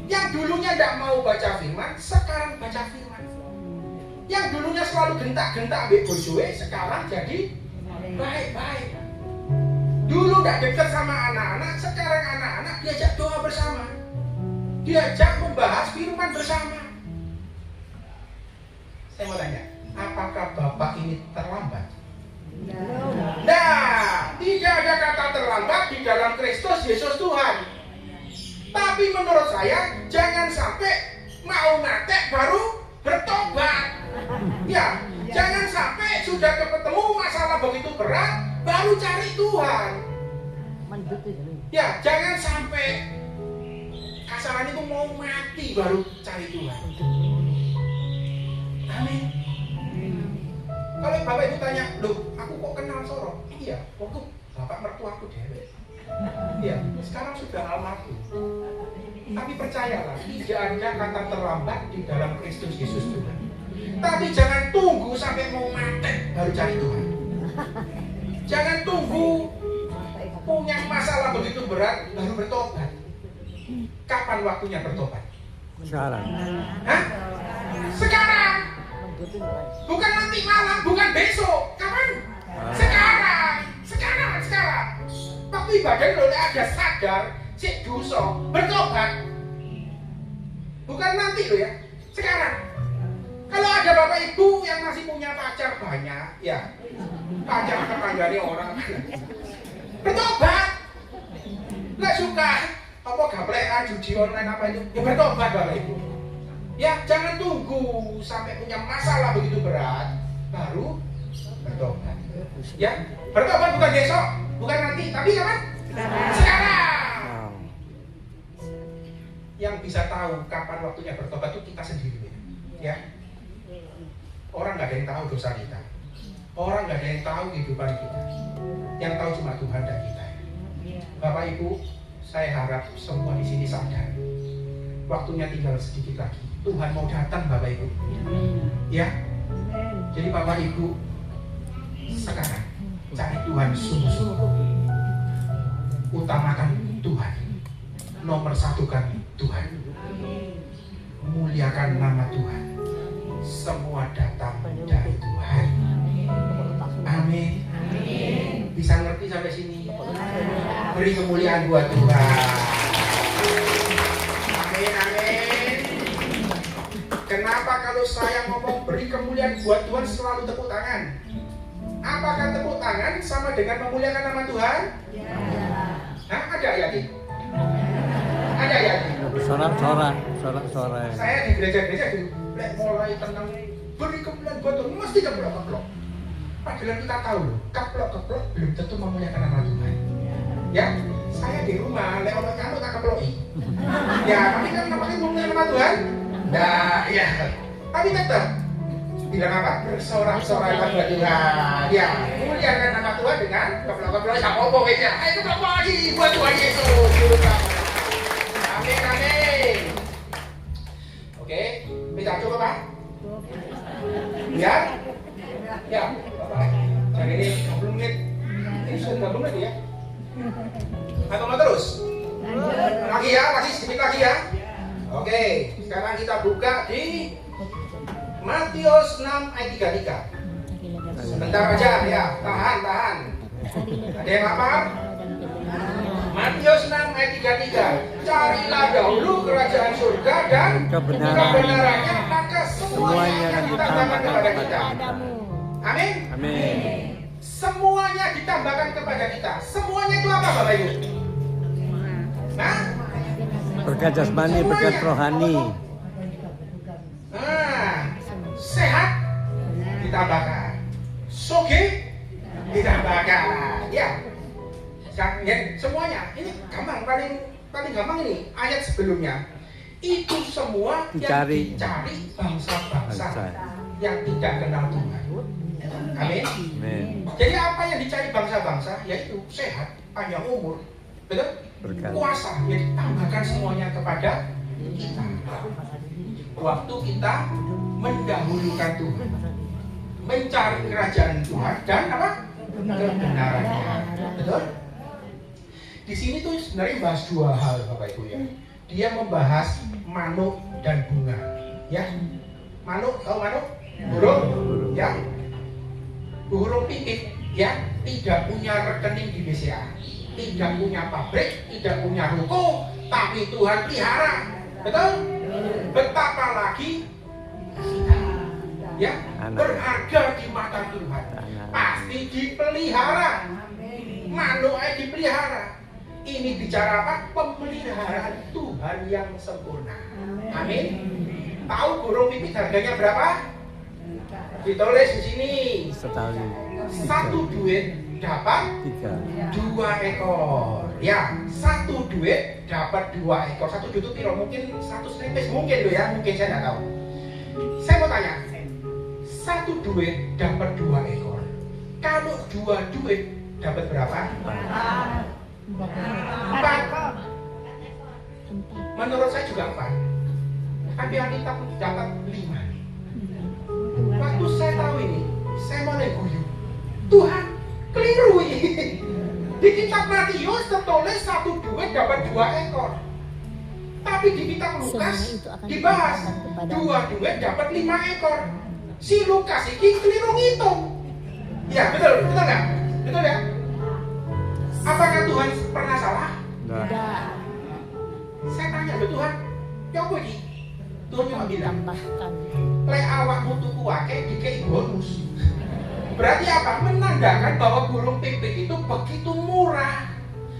Yang dulunya tidak mau baca firman, sekarang baca firman. Yang dulunya selalu gentak-gentak ambek bojoe, sekarang jadi baik-baik. Dulu tidak dekat sama anak-anak, sekarang anak-anak diajak doa bersama. Diajak membahas firman bersama. Saya mau tanya, apakah Bapak ini terlambat? Nah, tidak ada kata terlambat di dalam Kristus Yesus Tuhan. Tapi menurut saya, jangan sampai mau ngatek baru bertobat. Ya, jangan sampai sudah ketemu masalah begitu berat, baru cari Tuhan. Ya, jangan sampai kasaran itu mau mati baru cari Tuhan. Amin. Kalau Bapak Ibu tanya, loh, aku kok kenal Soro? Iya, waktu Bapak mertuaku dewek. Iya, sekarang sudah almarhum. Tapi percayalah, tidak ada kata terlambat di dalam Kristus Yesus Tuhan. Tapi jangan tunggu sampai mau mati baru cari Tuhan. Jangan tunggu punya masalah begitu berat baru bertobat. Kapan waktunya bertobat? Sekarang. Hah? Sekarang. Bukan nanti malam, bukan besok. Kapan? Sekarang. Waktu ibadah lo ada sadar, cek dosa, bertobat. Bukan nanti lo ya. Sekarang. Kalau ada Bapak Ibu yang masih punya pacar banyak, ya pacar tetangganya orang, bertobat. Nggak suka apa gaplekan, judi online apa itu, ya bertobat Bapak Ibu. Ya jangan tunggu sampai punya masalah begitu berat baru bertobat. Ya bertobat bukan besok, bukan nanti, tapi kapan? Sekarang. Yang bisa tahu kapan waktunya bertobat itu kita sendiri, ya. Orang nggak ada yang tahu dosa kita, orang nggak ada yang tahu kehidupan kita. Yang tahu cuma Tuhan dan kita. Bapak Ibu, saya harap semua di sini sadar, waktunya tinggal sedikit lagi. Tuhan mau datang, Bapak Ibu. Ya. Jadi Bapak Ibu, sekarang cari Tuhan sungguh-sungguh. Utamakan Tuhan. nomor satukan Tuhan. Muliakan nama Tuhan. Semua datang dari Tuhan. Amin. Bisa ngerti sampai sini? Beri kemuliaan buat Tuhan. Amin, amin. Kenapa kalau saya ngomong beri kemuliaan buat Tuhan selalu tepuk tangan? Apakah tepuk tangan sama dengan memuliakan nama Tuhan? Hah, ada ya, Ki? Ada ya? Sorak-sorak. Saya di gereja-gereja dulu, mulai tenang, beri kemuliaan buat Tuhan, mesti keplok-keplok. Padahal kita tahu loh, keplok-keplok belum tentu memuliakan nama Tuhan. Ya, saya di rumah, lewat kamu tak keploki. Ya, tapi kan namanya memuliakan nama Tuhan. Nah, ya, tapi tetap bilang apa? Bersorak-sorai buat Tuhan. Ya, memuliakan nama Tuhan dengan keplok-keplok sama opo ya. Ayo keplok lagi buat Tuhan Yesus. Amin, amin. Oke, bisa cukup Pak? Ya? Ya, Bapak. Jadi ini 60 menit. Ini sudah 30 menit ya? Atau mau terus? Lagi ya, masih sedikit lagi ya. Oke, sekarang kita buka di Matius 6 ayat 33. Sebentar aja ya, tahan. Ada yang lapar? Matius 6 ayat 33. Carilah dahulu kerajaan surga dan kebenarannya, maka semuanya akan ditambahkan kepada kita. Amin. Semuanya ditambahkan kepada kita. Semuanya itu apa Bapak Ibu? Nah, Berkat jasmani, berkat rohani. Sehat ditambahkan, sugih ditambahkan, ya. Semuanya ini gampang, paling gampang ini ayat sebelumnya. Itu semua yang dicari bangsa-bangsa yang tidak kenal Tuhan. Amin. Jadi apa yang dicari bangsa-bangsa? Yaitu sehat, panjang umur, betul? Kuasa yang ditambahkan semuanya kepada kita. Waktu kita mendahulukan Tuhan, mencari kerajaan Tuhan dan apa? Kebenarannya. Betul? Di sini tuh sebenarnya bahas dua hal Bapak Ibu ya. Dia membahas manuk dan bunga. Ya. Manuk, tahu manuk? Burung, ya. Burung pipit, ya, tidak punya rekening di BCA, tidak punya pabrik, tidak punya ruko, tapi Tuhan pelihara. Betul? Betapa lagi kita, ya, berharga di mata Tuhan. Pasti dipelihara. Manuk aja dipelihara. Ini bicara apa? Pemeliharaan Tuhan yang sempurna. Amin. Tahu burung pipit harganya berapa? Ditulis di sini. Satu duit dapat 2 ekor. Ya, satu duit dapat 2 ekor. Satu duit itu piro? Mungkin 100 ringgit mungkin loh ya. Mungkin saya nggak tahu. Saya mau tanya. Satu duit dapat 2 ekor. Kalau 2 duit dapat berapa? 4. Menurut saya juga 4. Tapi Alkitab dapat 5. Waktu saya tahu ini, saya mulai guyu. Tuhan, keliru ini. Di kitab Matius tertulis satu duit dapat 2 ekor. Tapi di kitab Lukas dibahas 2 duit dapat 5 ekor. Si Lukas ini keliru ngitung. Ya, betul nggak? Betul ya? Apakah Tuhan pernah salah? Tidak. Saya tanya ke Tuhan, ya apa ini? Tuhan cuma bilang, Tambahkan. le awakmu tuku akeh dikei bonus. Berarti apa? Menandakan bahwa burung pipit itu begitu murah.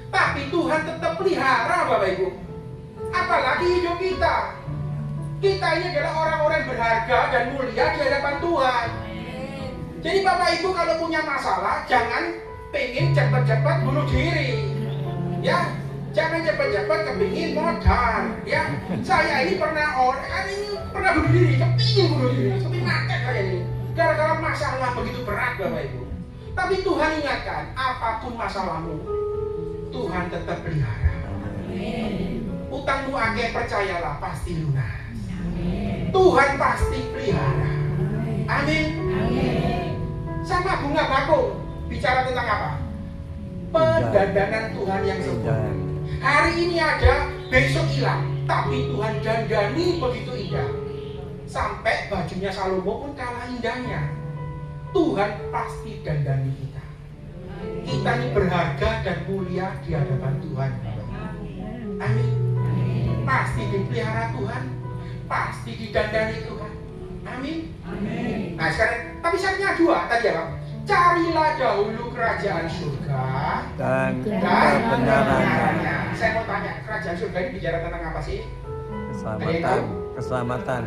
Tapi Tuhan tetap pelihara Bapak Ibu. Apalagi hidup kita. Kita ini adalah orang-orang berharga dan mulia di hadapan Tuhan. Jadi Bapak Ibu kalau punya masalah, jangan pengen cepat-cepat bunuh diri. Ya, jangan cepat-cepat kepingin modal. Ya, saya ini pernah bunuh diri, kepingin bunuh diri, kepingin mati kayak ini. Gara-gara masalah begitu berat Bapak Ibu. Tapi Tuhan ingatkan, apapun masalahmu, Tuhan tetap pelihara. Utangmu akeh, percayalah pasti lunas. Tuhan pasti pelihara. Amin. Sama bunga bakung bicara tentang apa? Pendandanan Tuhan yang sempurna. Hari ini ada besok hilang. Tapi Tuhan dandani begitu indah. Sampai bajunya Salomo pun kalah indahnya. Tuhan pasti dandani kita. Kita ini berharga dan mulia di hadapan Tuhan. Amin. Pasti dipelihara Tuhan, pasti didandani Tuhan. Amin. Nah sekarang, tapi syaratnya dua tadi apa? Carilah dahulu kerajaan surga Dan dan kebenarannya. Saya mau tanya, kerajaan surga ini bicara tentang apa sih? Keselamatan. Keselamatan.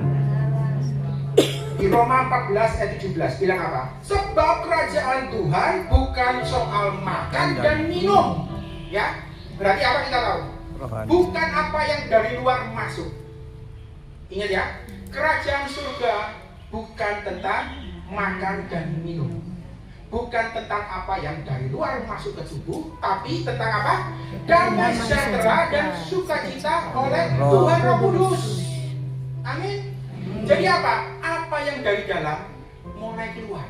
Di Roma 14 ayat 17 bilang apa? Sebab kerajaan Tuhan bukan soal makan dan minum. Ya, berarti apa kita tahu? Rohani. Bukan apa yang dari luar masuk. Ingat ya, kerajaan surga bukan tentang makan dan minum. Bukan tentang apa yang dari luar masuk ke tubuh, tapi tentang apa? Damai sejahtera dan sukacita oleh Tuhan Roh Kudus. Amin. Jadi apa? Apa yang dari dalam mulai keluar.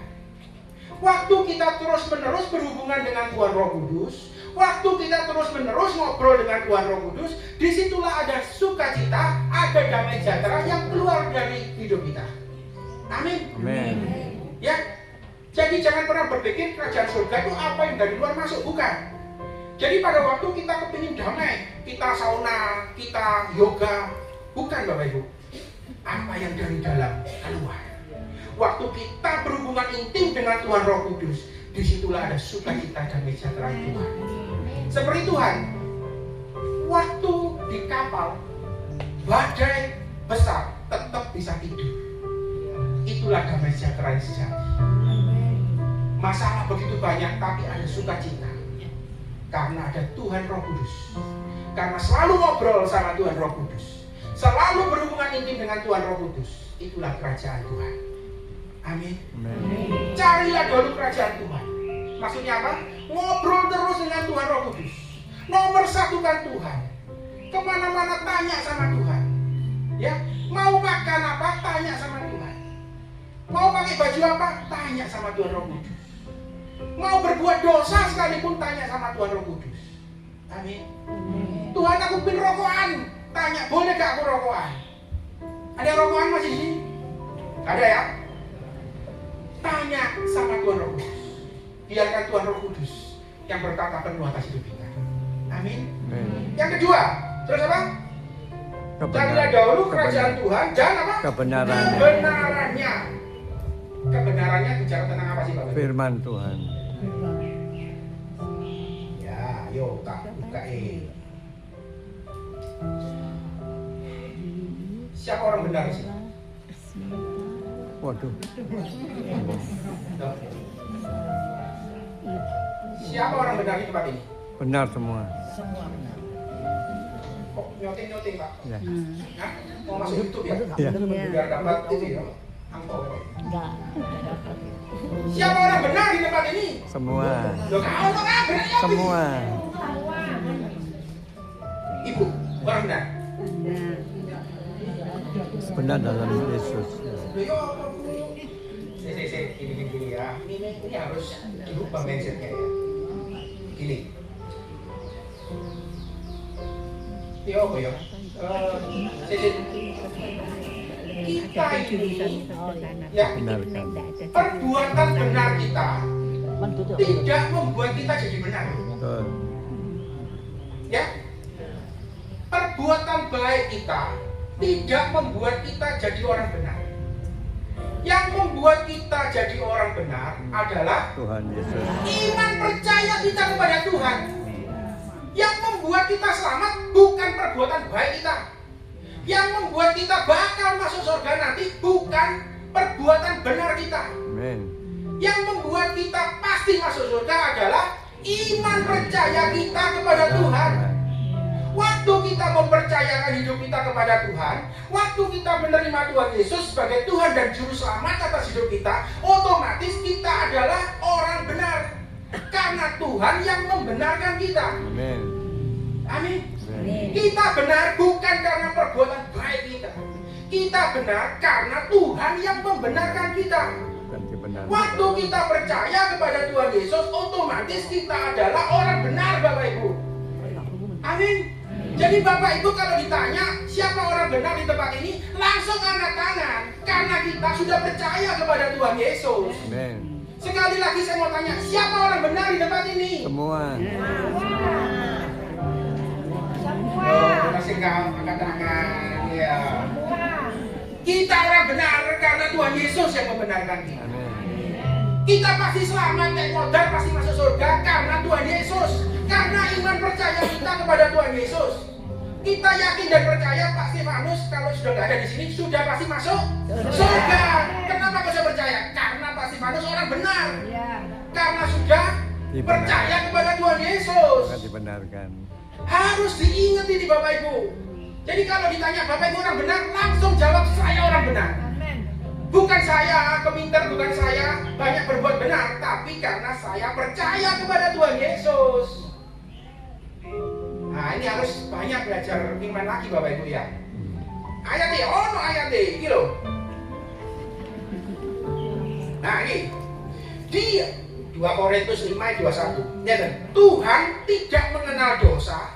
Waktu kita terus-menerus berhubungan dengan Tuhan Roh Kudus, waktu kita terus-menerus ngobrol dengan Tuhan Roh Kudus, disitulah ada sukacita, ada damai sejahtera yang keluar dari hidup kita. Amin. Amin. Ya, jadi jangan pernah berpikir kerajaan surga itu apa yang dari luar masuk, bukan. Jadi pada waktu kita kepingin damai, kita sauna, kita yoga, bukan Bapak Ibu. Apa yang dari dalam keluar. Waktu kita berhubungan intim dengan Tuhan Roh Kudus, disitulah ada sukacita dan sejahtera Tuhan. Seperti Tuhan, waktu di kapal, badai besar, tetap bisa tidur. Itulah damai sejahtera yang sejati. Masalah begitu banyak, tapi ada sukacita. Karena ada Tuhan Roh Kudus. Karena selalu ngobrol sama Tuhan Roh Kudus, selalu berhubungan intim dengan Tuhan Roh Kudus. Itulah kerajaan Tuhan. Amin. Carilah dulu kerajaan Tuhan. Maksudnya apa? Ngobrol terus dengan Tuhan Roh Kudus. Nomor satukan Tuhan. Kemana-mana tanya sama Tuhan. Ya, mau makan apa? Tanya sama Tuhan. Mau pakai baju apa? Tanya sama Tuhan Roh Kudus. Mau berbuat dosa sekalipun tanya sama Tuhan Roh Kudus. Amin. Tuhan, aku pengen rokokan. Tanya, boleh gak aku rokokan? Ada rokokan masih di sini? Ada ya? Tanya sama Tuhan Roh Kudus. Biarkan Tuhan Roh Kudus yang berkata penuh atas hidup kita. Amin. Yang kedua, terus apa? Carilah dahulu kerajaan Tuhan dan apa? Kebenarannya. Kebenarannya. Kebenarannya bicara tentang apa sih Bapak? Firman Tuhan. Ya, yuk tak buka Siapa orang benar di sini? Waduh. Siapa orang benar di tempat ini? Benar semua. Kok nyoting Pak? Ya. Hah? Mau masuk YouTube ya? Ya. Biar dapat itu ya. Angkau. Enggak. Siapa orang benar di tempat ini? Semua. Loh, kau orang benar ya? Semua. Ibu, orang benar. Benar dalam Yesus. Loh, yo. Gini ya. Ini harus dirubah mindsetnya ya. Gini. Yo apa ya? Kita ini ya, Benarkan. perbuatan benar kita tidak membuat kita jadi benar. Betul. Ya, perbuatan baik kita tidak membuat kita jadi orang benar. Yang membuat kita jadi orang benar adalah Tuhan Yesus. iman percaya kita kepada Tuhan. Yang membuat kita selamat bukan perbuatan baik kita. Yang membuat kita bakal masuk surga nanti bukan perbuatan benar kita. Amin. Yang membuat kita pasti masuk surga adalah iman percaya kita kepada Tuhan. Waktu kita mempercayakan hidup kita kepada Tuhan, waktu kita menerima Tuhan Yesus sebagai Tuhan dan Juru Selamat atas hidup kita, otomatis kita adalah orang benar. Karena Tuhan yang membenarkan kita. Amin. Amin. Kita benar bukan karena perbuatan baik kita. Kita benar karena Tuhan yang membenarkan kita. Dan kebenaran. Waktu kita percaya kepada Tuhan Yesus, otomatis kita adalah orang benar Bapak Ibu. Amin. Jadi Bapak Ibu kalau ditanya siapa orang benar di tempat ini, langsung angkat tangan. Karena kita sudah percaya kepada Tuhan Yesus. Amen. Sekali lagi saya mau tanya, siapa orang benar di tempat ini? Semua. Oh, masih kau angkat tangan. Ya. Kita orang benar karena Tuhan Yesus yang membenarkan kita. Amen. Kita pasti selamat naik modal, pasti masuk surga karena Tuhan Yesus. Karena iman percaya kita kepada Tuhan Yesus. Kita yakin dan percaya Pak Stefanus kalau sudah nggak ada di sini sudah pasti masuk surga. Kenapa kau saya percaya? Karena Pak Stefanus orang benar. Karena sudah percaya kepada Tuhan Yesus. Akan dibenarkan. Harus diingat ini Bapak Ibu. Jadi kalau ditanya Bapak Ibu orang benar, langsung jawab saya orang benar. Bukan saya keminter, bukan saya banyak berbuat benar, tapi karena saya percaya kepada Tuhan Yesus. Nah ini harus banyak belajar iman lagi Bapak Ibu ya. Ayat deh, oh no ayat deh, gitu loh. Nah ini dia 2 Korintus 5 ayat 21. Ya kan? Tuhan tidak mengenal dosa,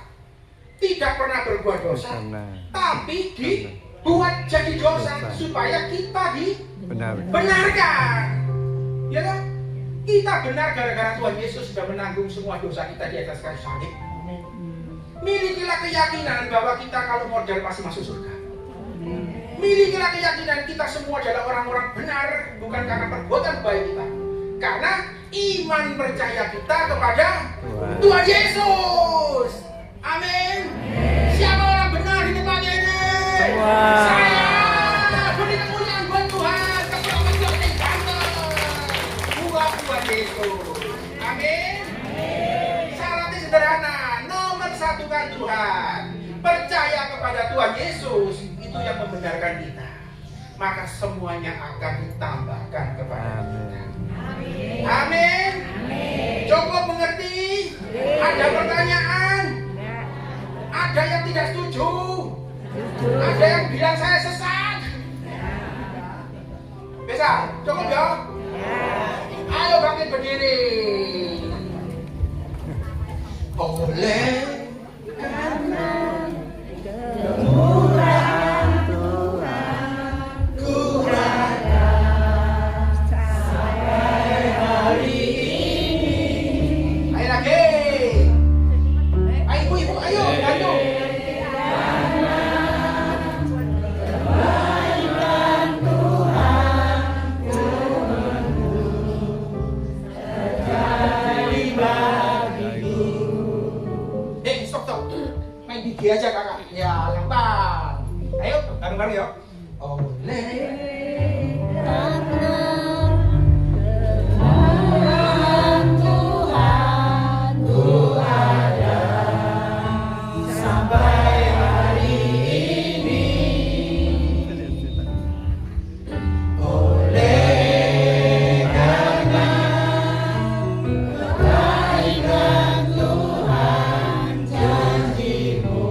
tidak pernah berbuat dosa, tapi dibuat jadi dosa supaya kita dibenarkan. Ya kan? Kita benar gara-gara Tuhan Yesus sudah menanggung semua dosa kita di atas kayu salib. Milikilah keyakinan bahwa kita kalau modal pasti masuk surga. Milikilah keyakinan kita semua adalah orang-orang benar, bukan karena perbuatan baik kita, karena iman percaya kita kepada Tuhan Yesus. Amin. Siapa orang benar di tempat ini? Semua. Saya. Beri kemuliaan buat Tuhan. Kemuliaan buat Tuhan Yesus. Amin. Syaratnya sederhana. Nomor 1 kan Tuhan. Percaya kepada Tuhan Yesus. Itu yang membenarkan kita. Maka semuanya akan ditambahkan kepada kita. Amin. Cukup mengerti? Ada pertanyaan? Ada yang tidak setuju? Ada yang bilang saya sesat? Bisa? Cukup ya? Ayo bangkit berdiri. Oleh karena Tuhan ku ada sampai hari ini. Ayo lagi. Ayo ibu, ayo bantu. Dia aja kakak, ya gampang. Ayo, bareng-bareng ya. Oleh Tuhan ku ada sampai hari ini. Oleh karena kebaikan Tuhan janji-Mu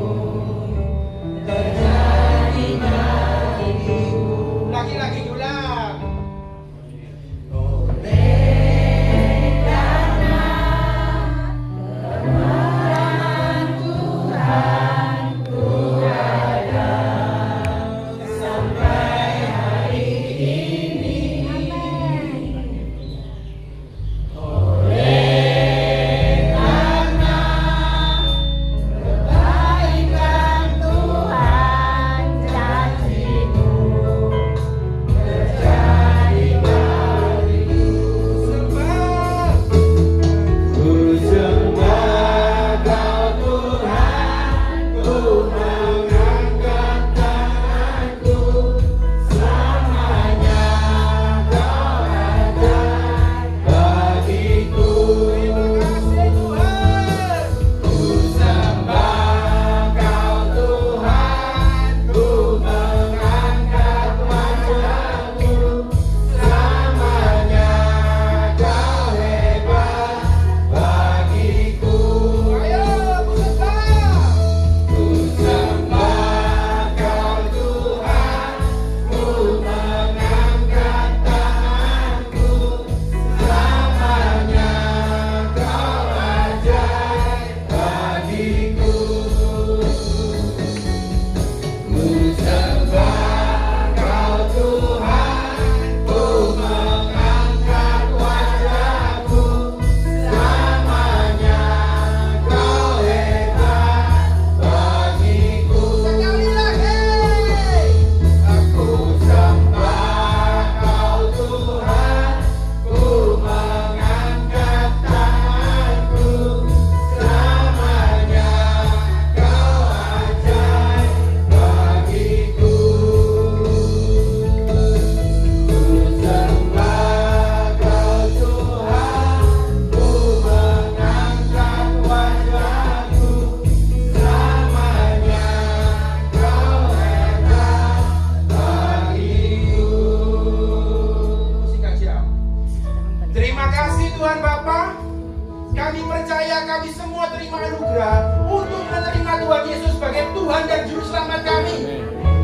kami semua terima anugerah untuk menerima Tuhan Yesus sebagai Tuhan dan Juru Selamat kami.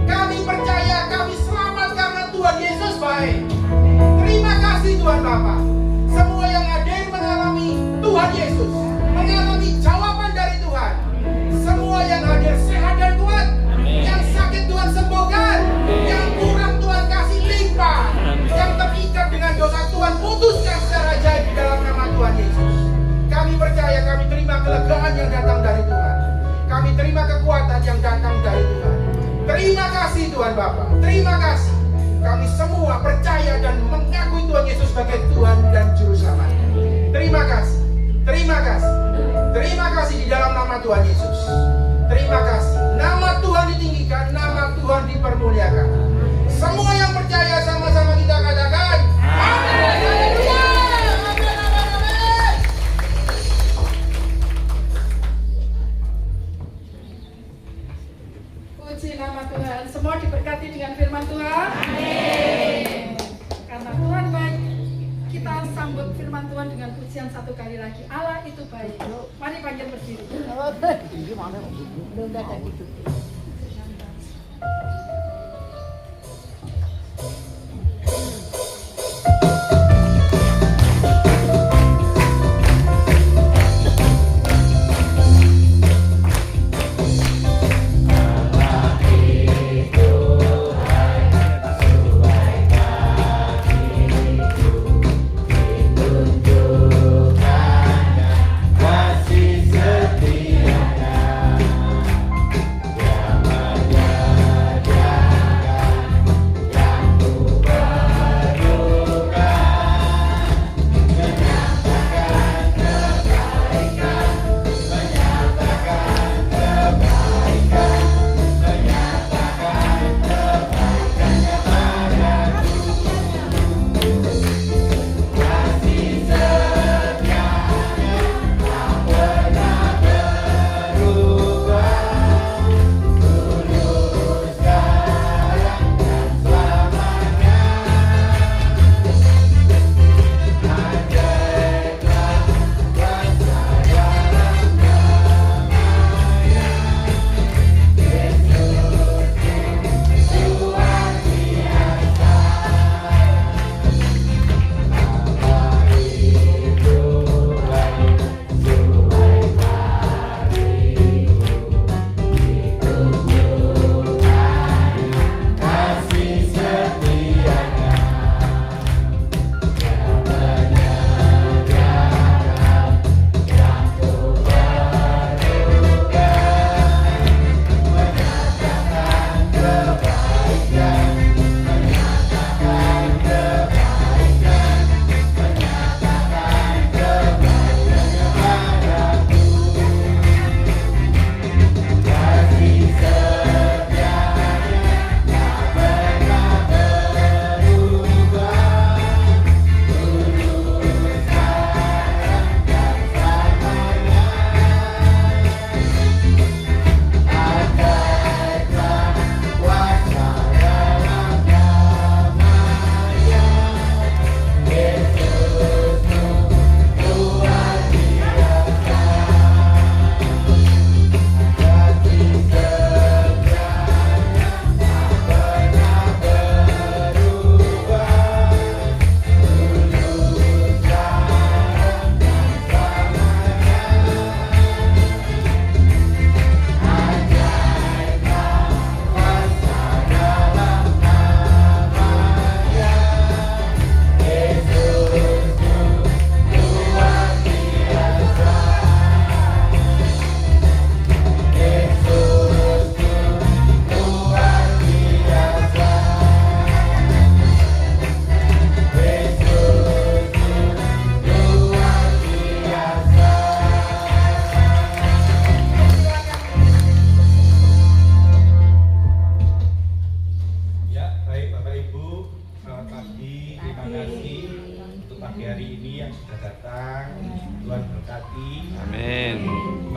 Kami percaya kami selamat karena Tuhan Yesus baik. Terima kasih Tuhan Bapa. Semua yang hadir mengalami Tuhan Yesus, mengalami jawaban dari Tuhan. Semua yang hadir sehat dan kuat. Yang sakit Tuhan sembuhkan. Yang kurang Tuhan kasih limpah. Yang terikat dengan dosa Tuhan putuskan secara ajaib di dalam nama Tuhan Yesus. Kami percaya, kami terima kelegaan yang datang dari Tuhan. Kami terima kekuatan yang datang dari Tuhan. Terima kasih Tuhan Bapa. Terima kasih. Kami semua percaya dan mengakui Tuhan Yesus sebagai Tuhan dan Juru Selamat. Terima kasih. Terima kasih. Terima kasih di dalam nama Tuhan Yesus. Terima kasih. Nama Tuhan ditinggikan, nama Tuhan dipermuliakan. Semua yang percaya sama-sama kita katakan amin. Haleluya. Amin, amin, amin. Puji nama Tuhan. Semua diberkati dengan firman Tuhan. Amin. Karena Tuhan baik, kita sambut firman Tuhan dengan pujian satu kali lagi. Allah itu baik. Mari panggil berdiri. Belum ada gitu.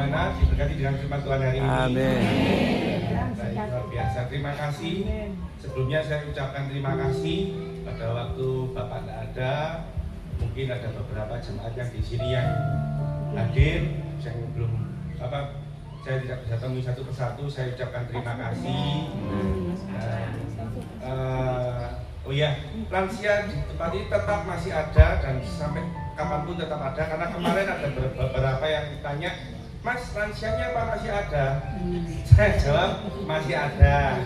Gimana diberkati dengan firman Tuhan hari ini? Amin. Baik, luar biasa. Terima kasih. Sebelumnya saya ucapkan terima kasih pada waktu Bapak tidak ada. Mungkin ada beberapa jemaat yang di sini yang hadir yang belum saya tidak bisa temui satu persatu, saya ucapkan terima kasih. Dan, oh ya, lansia di tempat ini tetap masih ada dan sampai kapanpun tetap ada, karena kemarin ada beberapa yang tanya, Mas, lansianya apa masih ada? Saya jawab masih ada.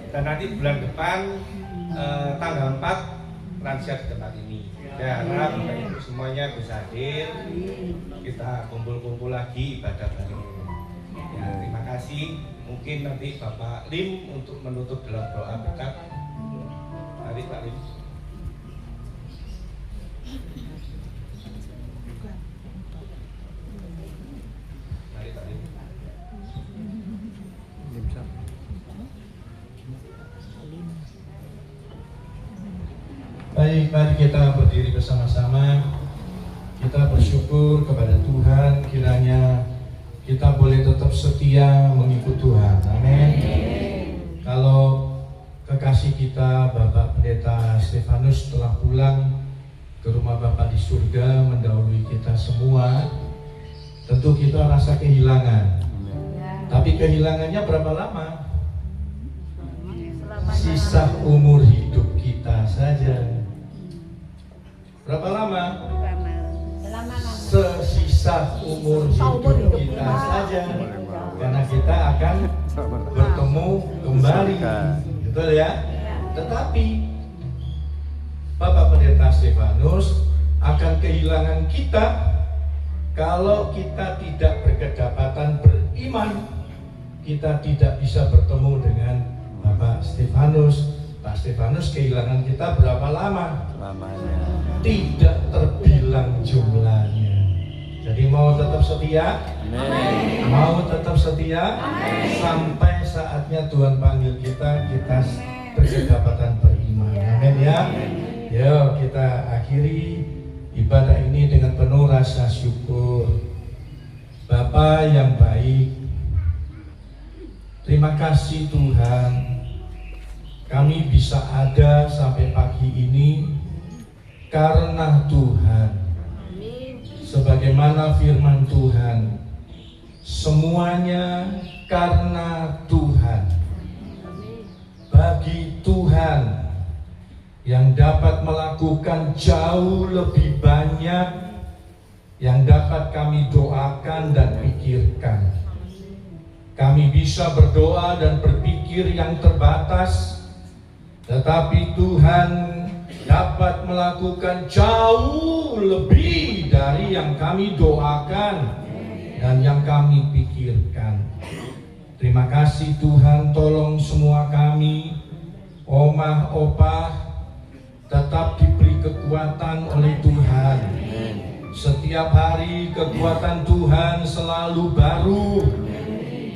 Dan nanti bulan depan tanggal 4 lansia di tempat ini. Saya harap Bapak Ibu semuanya bisa hadir, kita kumpul-kumpul lagi ibadah bareng. Ya, terima kasih. Mungkin nanti Bapak Lim untuk menutup dalam doa berkat. Mari Pak Lim. Mari Pak Lim. Baik, mari kita berdiri bersama-sama. Kita bersyukur kepada Tuhan, kiranya kita boleh tetap setia mengikut Tuhan. Amin. Kalau kekasih kita Bapak Pendeta Stefanus telah pulang ke rumah Bapak di surga mendahului kita semua, tentu kita rasa kehilangan. Tapi kehilangannya berapa lama? Sisa umur hidup kita saja. Berapa lama? Sesisa umur hidup kita saja, karena kita akan bertemu kembali, betul ya? Tetapi Bapak Pendeta Stefanus akan kehilangan kita kalau kita tidak berkedapatan beriman. Kita tidak bisa bertemu dengan Bapak Stefanus. Pak Stefanus kehilangan kita berapa lama? Lamanya. Tidak terbilang jumlahnya. Jadi mau tetap setia? Amin. Mau tetap setia? Amin. Sampai saatnya Tuhan panggil kita berkedapatan beriman. Amin ya. Yuk kita akhiri ibadah ini dengan penuh rasa syukur. Bapa yang baik, terima kasih Tuhan, kami bisa ada sampai pagi ini karena Tuhan. Sebagaimana firman Tuhan, semuanya karena Tuhan. Bagi Tuhan yang dapat melakukan jauh lebih banyak yang dapat kami doakan dan pikirkan. Kami bisa berdoa dan berpikir yang terbatas, tetapi Tuhan dapat melakukan jauh lebih dari yang kami doakan dan yang kami pikirkan. Terima kasih Tuhan, tolong semua kami, omah, opah, tetap diberi kekuatan oleh Tuhan. Setiap hari kekuatan Tuhan selalu baru.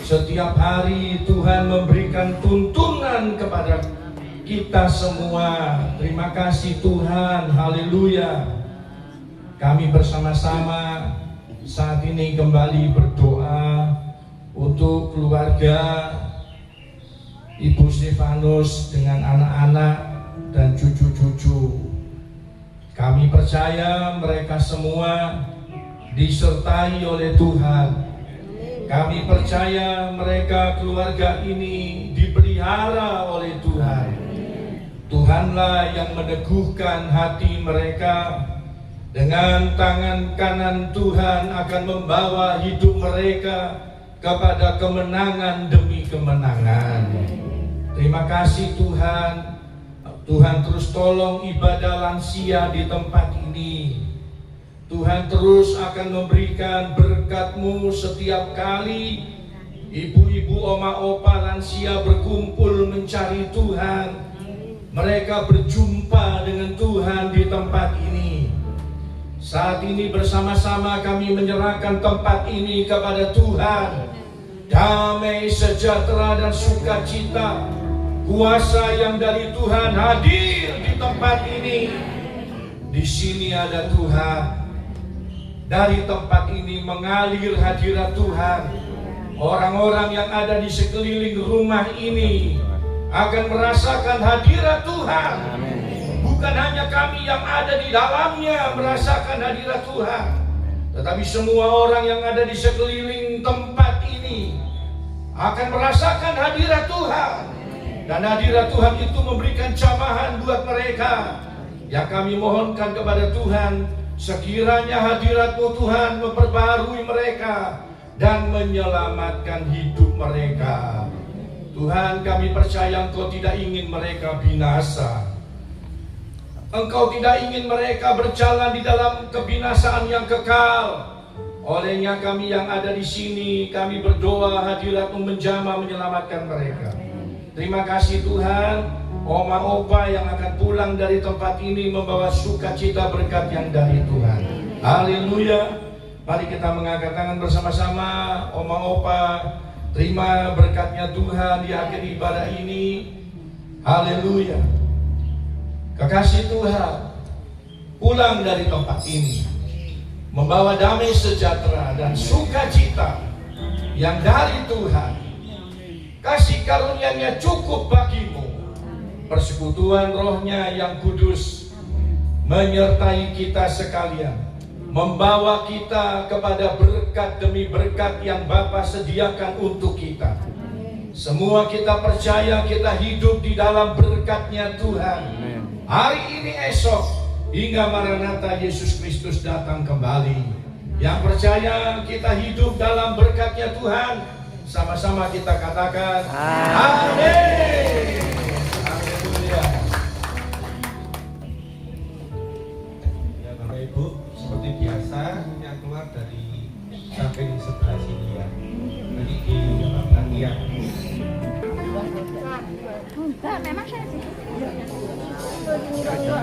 Setiap hari Tuhan memberikan tuntunan kepada kita semua. Terima kasih Tuhan, haleluya. Kami bersama-sama saat ini kembali berdoa untuk keluarga Ibu Stefanus dengan anak-anak dan cucu-cucu. Kami percaya mereka semua disertai oleh Tuhan. Kami percaya mereka, keluarga ini dipelihara oleh Tuhan. Tuhanlah yang meneguhkan hati mereka. Dengan tangan kanan Tuhan akan membawa hidup mereka kepada kemenangan demi kemenangan. Terima kasih Tuhan. Tuhan terus tolong ibadah lansia di tempat ini. Tuhan terus akan memberikan berkat-Mu setiap kali ibu-ibu, oma, opa, lansia berkumpul mencari Tuhan. Mereka berjumpa dengan Tuhan di tempat ini. Saat ini bersama-sama kami menyerahkan tempat ini kepada Tuhan. Damai, sejahtera, dan sukacita, kuasa yang dari Tuhan hadir di tempat ini. Di sini ada Tuhan. Dari tempat ini mengalir hadirat Tuhan. Orang-orang yang ada di sekeliling rumah ini akan merasakan hadirat Tuhan. Bukan hanya kami yang ada di dalamnya merasakan hadirat Tuhan, tetapi semua orang yang ada di sekeliling tempat ini akan merasakan hadirat Tuhan. Dan hadirat Tuhan itu memberikan jamahan buat mereka. Yang kami mohonkan kepada Tuhan, sekiranya hadirat-Mu Tuhan memperbarui mereka dan menyelamatkan hidup mereka. Tuhan, kami percaya Engkau tidak ingin mereka binasa. Engkau tidak ingin mereka berjalan di dalam kebinasaan yang kekal. Olehnya kami yang ada di sini, kami berdoa hadirat-Mu menjamah menyelamatkan mereka. Terima kasih Tuhan, oma opa yang akan pulang dari tempat ini membawa sukacita berkat yang dari Tuhan. Haleluya. Mari kita mengangkat tangan bersama-sama. Oma opa, terima berkatnya Tuhan di akhir ibadah ini. Haleluya. Kekasih Tuhan, pulang dari tempat ini membawa damai sejahtera dan sukacita yang dari Tuhan. Kasih karunia-Nya cukup bagimu. Persekutuan Roh-Nya yang kudus menyertai kita sekalian, membawa kita kepada berkat demi berkat yang Bapa sediakan untuk kita. Semua kita percaya kita hidup di dalam berkat-Nya Tuhan. Hari ini, esok, hingga Maranatha Yesus Kristus datang kembali. Yang percaya kita hidup dalam berkat-Nya Tuhan, sama-sama kita katakan amin. Haleluya. Ya Bapak Ibu, seperti biasa yang keluar dari samping sebelah sini ya. Nanti di belakang ya. Enggak, memang saya sih. Ayo,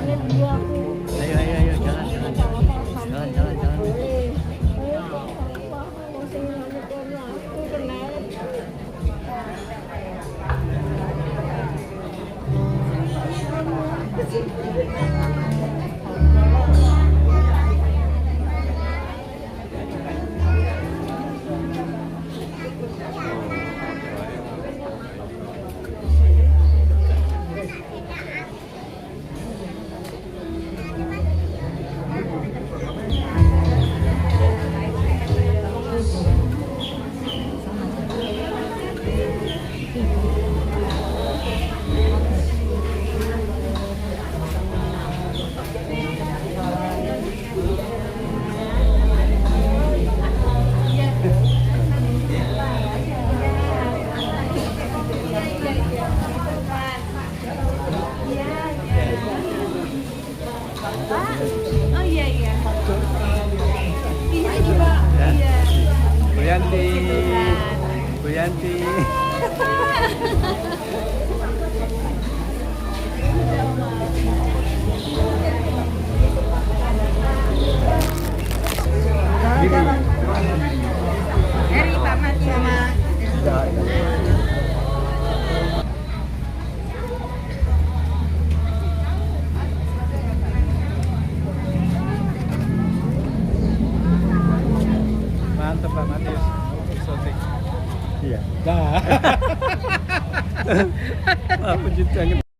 jalan. Oh iya. Bu Yanti. Eri Pak Mat sama. Mantap Pak Matius. Eksotik. Iya. Nah. Puji Tuhan.